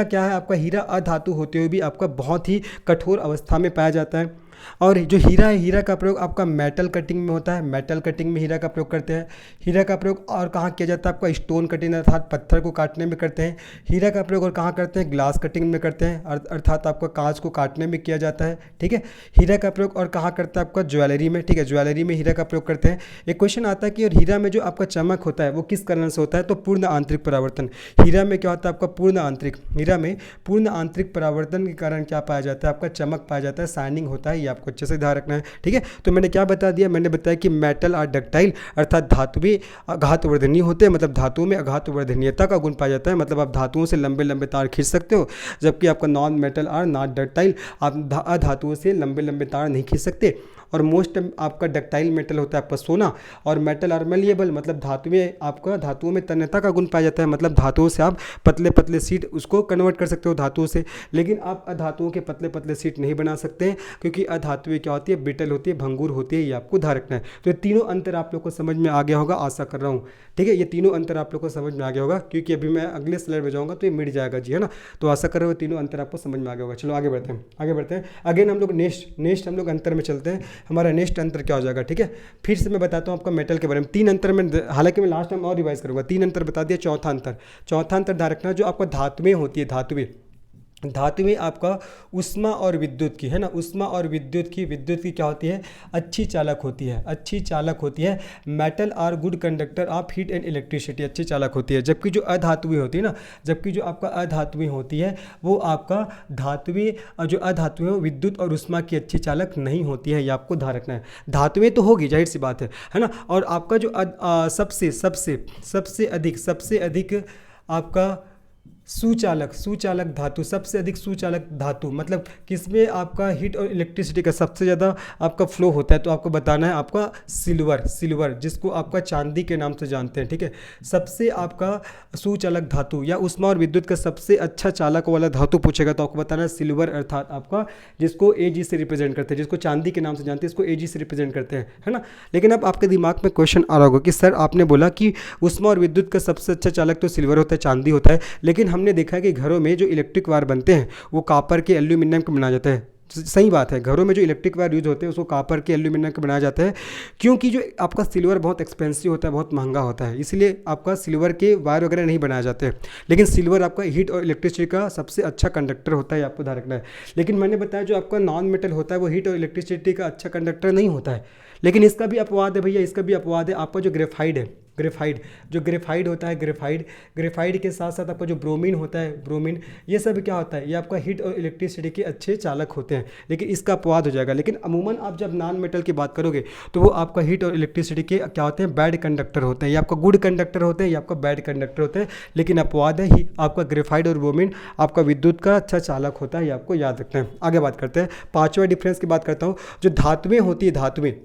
क्या है, आपका हीरा अधातु होते हुए भी आपका बहुत ही कठोर अवस्था में पाया जाता है। और जो हीरा है, हीरा का प्रयोग आपका मेटल कटिंग में होता है, मेटल कटिंग में हीरा का प्रयोग करते हैं। हीरा का प्रयोग और कहाँ किया जाता है, आपका स्टोन कटिंग अर्थात पत्थर को काटने में करते हैं। हीरा का प्रयोग और कहाँ करते हैं, ग्लास कटिंग में करते हैं, अर्थात आपका कांच को काटने में किया जाता है, ठीक है। हीरा का प्रयोग और कहाँ करता है, आपका ज्वेलरी में, ठीक है, ज्वेलरी में हीरा का प्रयोग करते हैं। एक क्वेश्चन आता है कि और हीरा में जो आपका चमक होता है वो किस कारण से होता है, तो पूर्ण आंतरिक परावर्तन। हीरा में क्या होता है आपका हीरा में पूर्ण आंतरिक परावर्तन के कारण क्या पाया जाता है, आपका चमक पाया जाता है, शाइनिंग होता है। ये आपको अच्छे से ध्यान रखना है, ठीक है। तो मैंने क्या बता दिया, मैंने बताया कि मेटल आर डक्टाइल अर्थात धातुएं आघात वर्धनीय होते हैं, मतलब धातुओं में आघात वर्धनीयता का गुण पाया जाता है, मतलब आप धातुओं से लंबे लंबे तार खींच सकते हो। जबकि आपका non metal are not ductile, आप अधातुओं से लंबे लंबे तार नहीं खींच सकते। और मोस्ट आपका डक्टाइल मेटल होता है आपका सोना। और मेटल आर मेलिएबल मतलब धातुओं में तन्यता का गुण पाया जाता है, मतलब धातुओं से आप पतले पतले सीट उसको कन्वर्ट कर सकते हो धातुओं से। लेकिन आप अधातुओं के पतले पतले सीट नहीं बना सकते हैं, क्योंकि अधातुएं क्या होती है, ब्रिटल होती है, भंगुर होती है। ये आपको ध्यान रखना है। तो ये तीनों अंतर आप लोग को समझ में आ गया होगा, आशा कर रहा हूँ, ठीक है। ये तीनों अंतर आप लोग को समझ में आ गया होगा, क्योंकि अभी मैं अगले स्लाइड में जाऊँगा तो ये मिट जाएगा जी, है ना। तो आशा कर रहे हो तीनों अंतर आपको समझ में आ गया होगा। चलो आगे बढ़ते हैं। अगेन हम लोग नेक्स्ट हम लोग अंतर में चलते हैं। हमारा नेक्स्ट अंतर क्या हो जाएगा, ठीक है। फिर से मैं बताता हूँ आपका मेटल के बारे में। 3 अंतर में, हालांकि मैं लास्ट टाइम और रिवाइज करूँगा, 3 अंतर बता दिया। चौथा अंतर ध्यान रखना, जो आपका धातुएं होती है, धातुएं आपका उष्मा और विद्युत की, है ना, उष्मा और विद्युत की क्या होती है, अच्छी चालक होती है। Metal are good conductor of heat and electricity, अच्छी चालक होती है। जबकि जो अधातुएं होती है ना, जबकि जो आपका अधातुएं होती है वो आपका जो अधातुएं विद्युत और उष्मा की अच्छी चालक नहीं होती है, ये आपको ध्यान रखना है। धातुएं तो होगी, जाहिर सी बात है ना। और आपका जो सबसे अधिक आपका सुचालक धातु, सबसे अधिक सुचालक धातु, मतलब किसमें आपका हीट और इलेक्ट्रिसिटी का सबसे ज़्यादा आपका फ्लो होता है, तो आपको बताना है आपका सिल्वर, जिसको आपका चांदी के नाम से जानते हैं, ठीक है। सबसे आपका सुचालक धातु या उष्मा और विद्युत का सबसे अच्छा चालक वाला धातु पूछेगा तो आपको बताना है सिल्वर, अर्थात आपका जिसको Ag से रिप्रेजेंट करते हैं, जिसको चांदी के नाम से जानते हैं, इसको Ag से रिप्रेजेंट करते हैं, है ना। लेकिन अब आपके दिमाग में क्वेश्चन आ रहा होगा कि सर आपने बोला कि उष्मा और विद्युत का सबसे अच्छा चालक तो सिल्वर होता है, चांदी होता है, लेकिन हमने देखा है कि घरों में जो इलेक्ट्रिक वायर बनते हैं वो कॉपर के, एल्यूमिनियम के बनाया जाता है। सही बात है, घरों में जो इलेक्ट्रिक वायर यूज होते हैं उसको कॉपर के, एल्यूमिनियम के बनाया जाता है, क्योंकि जो आपका सिल्वर बहुत एक्सपेंसिव होता है, बहुत महंगा होता है, इसलिए आपका सिल्वर के वायर वगैरह नहीं बनाए जाते हैं। लेकिन सिल्वर आपका हीट और इलेक्ट्रिसिटी का सबसे अच्छा कंडक्टर होता है, आपको ध्यान रखना है। लेकिन मैंने बताया जो आपका नॉन मेटल होता है वो हीट और इलेक्ट्रिसिटी का अच्छा कंडक्टर नहीं होता है। लेकिन इसका भी अपवाद है भैया, इसका भी अपवाद है। आपका जो ग्रेफाइड है, ग्रेफाइड होता है, ग्रेफाइड के साथ साथ आपका जो ब्रोमीन होता है, ब्रोमीन, ये सब क्या होता है, ये आपका हीट और इलेक्ट्रिसिटी के अच्छे चालक होते हैं, लेकिन इसका अपवाद हो जाएगा। लेकिन अमूमन आप जब नॉन मेटल की बात करोगे तो वो आपका हीट और इलेक्ट्रिसिटी के क्या होते हैं, बैड कंडक्टर होते हैं। ये आपका गुड कंडक्टर होते हैं, ये आपका बैड कंडक्टर होते हैं। लेकिन अपवाद है ही आपका ग्रेफाइड और ब्रोमीन आपका विद्युत का अच्छा चालक होता है, ये आपको याद रखना है। आगे बात करते हैं, 5वां डिफरेंस की बात करता हूँ। जो धातुएं होती है,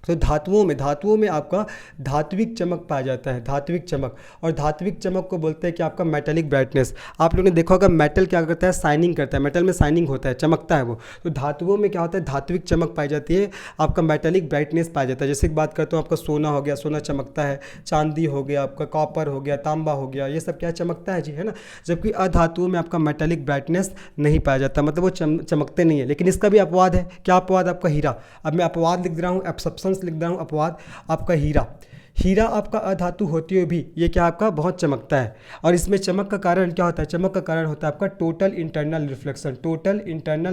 तो धातुओं में आपका धात्विक चमक पाया जाता है, धात्विक चमक। और धात्विक चमक को बोलते हैं कि आपका मेटेलिक ब्राइटनेस। आप लोगों ने देखा होगा मेटल क्या करता है, शाइनिंग करता है, मेटल में शाइनिंग होता है, चमकता है वो। तो धातुओं में क्या होता है, धात्विक चमक पाई जाती है, आपका मेटेलिक ब्राइटनेस पाया जाता है। जैसे बात करता हूँ, आपका सोना हो गया, सोना चमकता है, चांदी हो गया, आपका कॉपर हो गया, तांबा हो गया, ये सब क्या चमकता है जी, है ना। जबकि अधातुओं में आपका मेटेलिक ब्राइटनेस नहीं पाया जाता, मतलब वो चमकते नहीं है। लेकिन इसका भी अपवाद है, क्या अपवाद, आपका हीरा। अब मैं अपवाद लिख रहा हूँ, एक्सेप्शन लिख रहा हूँ, अपवाद आपका हीरा आपका अधातु होते हुए भी ये क्या आपका बहुत चमकता है। और इसमें चमक का कारण क्या होता है, चमक का कारण होता है आपका टोटल इंटरनल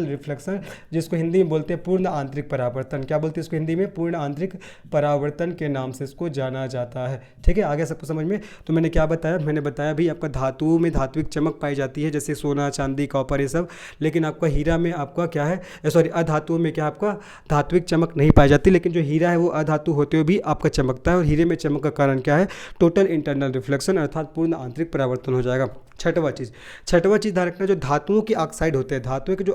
रिफ्लेक्शन, जिसको हिंदी में बोलते हैं पूर्ण आंतरिक परावर्तन। क्या बोलते हैं इसको हिंदी में, पूर्ण आंतरिक परावर्तन के नाम से इसको जाना जाता है, ठीक है। आगे सबको समझ में। तो मैंने क्या बताया, मैंने बताया भी आपका धातुओं में धात्विक चमक पाई जाती है, जैसे सोना, चांदी, कॉपर, ये सब। लेकिन आपका हीरा में आपका क्या है, अधातुओं में क्या आपका धात्विक चमक नहीं पाई जाती। लेकिन जो हीरा है वो अधातु होते हुए भी आपका चमकता है। और हीरे में चमक का कारण क्या है, टोटल इंटरनल रिफ्लेक्शन, अर्थात पूर्ण आंतरिक परावर्तन हो जाएगा। छठवां चीज ध्यान रखना, जो धातुओं के ऑक्साइड होते हैं, धातुओं के जो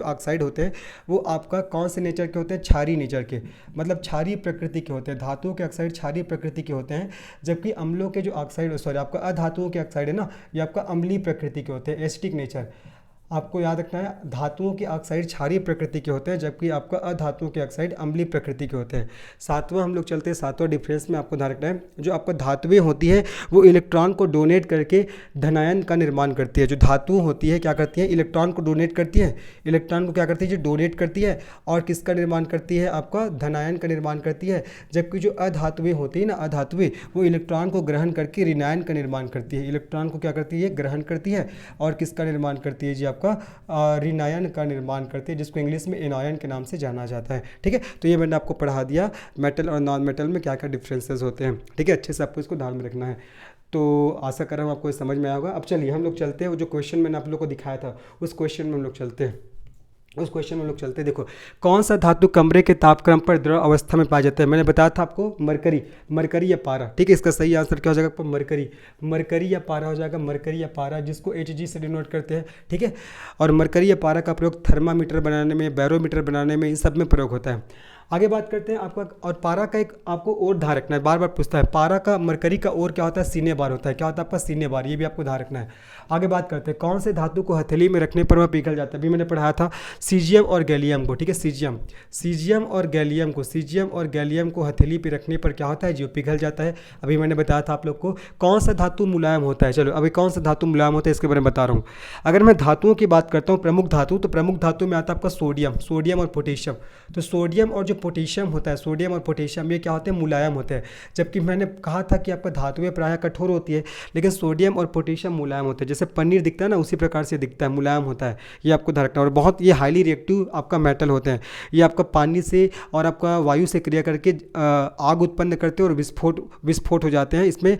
ऑक्साइड होते हैं वो आपका कौन से नेचर के होते हैं, क्षारीय नेचर के, मतलब क्षारीय प्रकृति के होते हैं। धातुओं के ऑक्साइड क्षारीय प्रकृति के होते हैं, जबकि अम्लों के जो ऑक्साइड, आपका अधातुओं के ऑक्साइड है ना, ये आपका अम्लीय प्रकृति के होते हैं, एसिडिक नेचर। आपको याद रखना है, धातुओं के ऑक्साइड क्षारीय प्रकृति के होते हैं, जबकि आपका अधातुओं के ऑक्साइड अम्लीय प्रकृति के होते हैं। सातवां हम लोग चलते हैं, सातवां डिफरेंस में आपको ध्यान रखना है, जो आपका धातुएं होती है वो इलेक्ट्रॉन को डोनेट करके धनायन का निर्माण करती है। जो धातु होती है क्या करती है, इलेक्ट्रॉन को डोनेट करती है, इलेक्ट्रॉन को क्या करती है, जो डोनेट करती है, और किसका निर्माण करती है, आपका धनायन का निर्माण करती है। जबकि जो अधातुएं होती है ना, अधातुएं वो इलेक्ट्रॉन को ग्रहण करके ऋणायन का निर्माण करती है, इलेक्ट्रॉन को क्या करती है, ग्रहण करती है, और किसका निर्माण करती है जी, आपका ऋणायन का निर्माण करती है, जिसको इंग्लिश में एनायन के नाम से जाना जाता है, ठीक है। तो ये मैंने आपको पढ़ा दिया मेटल और नॉन मेटल में क्या क्या डिफरेंसेस होते हैं, ठीक है। अच्छे से आपको इसको ध्यान में रखना है। तो आशा कर रहा हूँ आपको समझ में आया होगा। अब चलिए हम लोग चलते हैं, वो जो क्वेश्चन मैंने आप लोग को दिखाया था उस क्वेश्चन में हम लोग चलते हैं, देखो कौन सा धातु कमरे के तापक्रम पर द्रव अवस्था में पाया जाता है। मैंने बताया था आपको मरकरी या पारा, ठीक है। इसका सही आंसर क्या हो जाएगा, मरकरी या पारा हो जाएगा, मरकरी या पारा, जिसको Hg से डिनोट करते हैं, ठीक है। और मरकरी या पारा का प्रयोग थर्मामीटर बनाने में, बैरोमीटर बनाने में, इन सब में प्रयोग होता है। आगे बात करते हैं आपका, और पारा का एक आपको और ध्यान रखना है, बार बार पूछता है पारा का मरकरी का और क्या होता है, सीने बार होता है। क्या होता है आपका, सीने बार, ये भी आपको ध्यान रखना है। आगे बात करते हैं कौन से धातु को हथेली में रखने पर वह पिघल जाता है। अभी मैंने पढ़ाया था सीजियम और गैलियम को, ठीक है, सीजियम और गैलियम को हथेली पे रखने पर क्या होता है, जो पिघल जाता है। अभी मैंने बताया था आप लोग को कौन सा धातु मुलायम होता है। चलो अभी कौन सा धातु मुलायम होता है इसके बारे में बता रहा हूँ। अगर मैं धातुओं की बात करता हूँ, प्रमुख धातु, तो प्रमुख धातु में आता है आपका सोडियम और पोटेशियम। तो सोडियम और जो पोटेशियम होता है, सोडियम और पोटेशियम ये क्या होते हैं, मुलायम होते हैं। जबकि मैंने कहा था कि आपका धातुएं प्रायः कठोर होती है, लेकिन सोडियम और पोटेशियम मुलायम होते हैं। जैसे पनीर दिखता है ना, उसी प्रकार से दिखता है, मुलायम होता है। ये आपको ध्यान रखना है। और बहुत ये हाईली रिएक्टिव आपका मेटल होते हैं। ये आपका पानी से और आपका वायु से क्रिया करके आग उत्पन्न करते हैं और विस्फोट हो जाते हैं। इसमें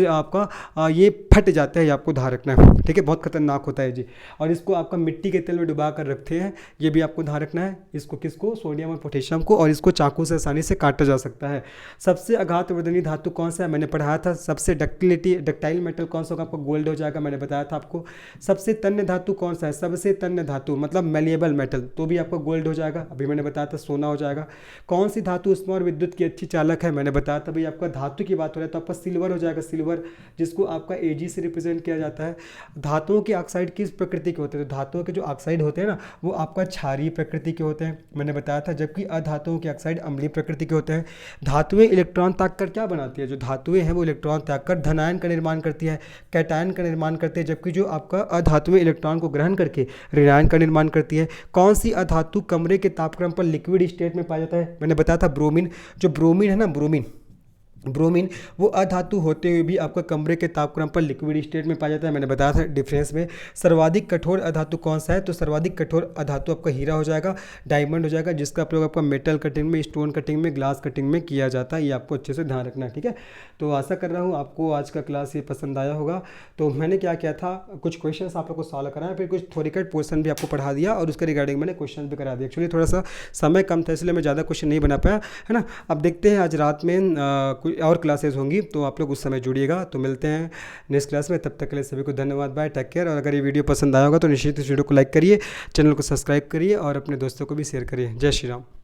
आपका ये फट जाता है, ये आपको ध्यान रखना है, ठीक है, बहुत खतरनाक होता है जी। और इसको आपका मिट्टी के तेल में डुबा कर रखते हैं, ये भी आपको ध्यान रखना है। इसको किसको, सोडियम और पोटेशियम को, और इसको चाकू से आसानी से काटा जा सकता है। सबसे आघातवर्धनी धातु कौन सा है, मैंने पढ़ाया था। सबसे डक्टाइल मेटल कौन सा होगा, आपको गोल्ड हो जाएगा, मैंने बताया था आपको। सबसे तन्य धातु कौन सा है, सबसे तन्य धातु मतलब मेलिएबल मेटल, तो भी आपको गोल्ड हो जाएगा। अभी मैंने बताया था सोना हो जाएगा। कौन सी धातु उष्मा और विद्युत की अच्छी चालक है, मैंने बताया था। भाई आपका धातु की बात हो रहा है तो आपका सिल्वर हो जाएगा, सिल्वर, जिसको आपका Ag से रिप्रेजेंट किया जाता है। धातुओं के ऑक्साइड किस प्रकृति के होते हैं, तो धातुओं के जो ऑक्साइड होते हैं ना, वो आपका क्षारीय प्रकृति के होते हैं, मैंने बताया था। जबकि अधातुओं के ऑक्साइड अम्लीय प्रकृति के होते हैं। धातुएं इलेक्ट्रॉन त्याग कर क्या बनाती है, जो धातुएं हैं वो इलेक्ट्रॉन त्याग कर धनायन का निर्माण करती है, कैटायन का निर्माण करती है। जबकि जो आपका अधातुएं इलेक्ट्रॉन को ग्रहण करके ऋणायन का निर्माण करती है। कौन सी अधातु कमरे के तापक्रम पर लिक्विड स्टेट में पाया जाता है, मैंने बताया था ब्रोमीन। जो ब्रोमीन है ना, ब्रोमीन वो अधातु होते हुए भी आपका कमरे के तापक्रम पर लिक्विड स्टेट में पाया जाता है, मैंने बताया था डिफरेंस में। सर्वाधिक कठोर अधातु कौन सा है, तो सर्वाधिक कठोर अधातु आपका हीरा हो जाएगा, डायमंड हो जाएगा, जिसका प्रयोग आपका मेटल कटिंग में, स्टोन कटिंग में, ग्लास कटिंग में किया जाता है। ये आपको अच्छे से ध्यान रखना है, ठीक है। तो आशा कर रहा हूँ आपको आज का क्लास ये पसंद आया होगा। तो मैंने क्या किया था, कुछ क्वेश्चन आप लोग को सॉल्व कराया, फिर कुछ थोरिकट पोर्सन भी आपको पढ़ा दिया और उसके रिगार्डिंग मैंने क्वेश्चन भी करा दिया। एक्चुअली थोड़ा सा समय कम था, इसलिए मैं ज़्यादा क्वेश्चन नहीं बना पाया, है ना। अब देखते हैं आज रात में कोई और क्लासेज होंगी, तो आप लोग उस समय जुड़िएगा। तो मिलते हैं नेक्स्ट क्लास में, तब तक के लिए सभी को धन्यवाद, बाय, टेक केयर। और अगर ये वीडियो पसंद आया होगा तो निश्चित इस वीडियो को लाइक करिए, चैनल को सब्सक्राइब करिए और अपने दोस्तों को भी शेयर करिए। जय श्री राम।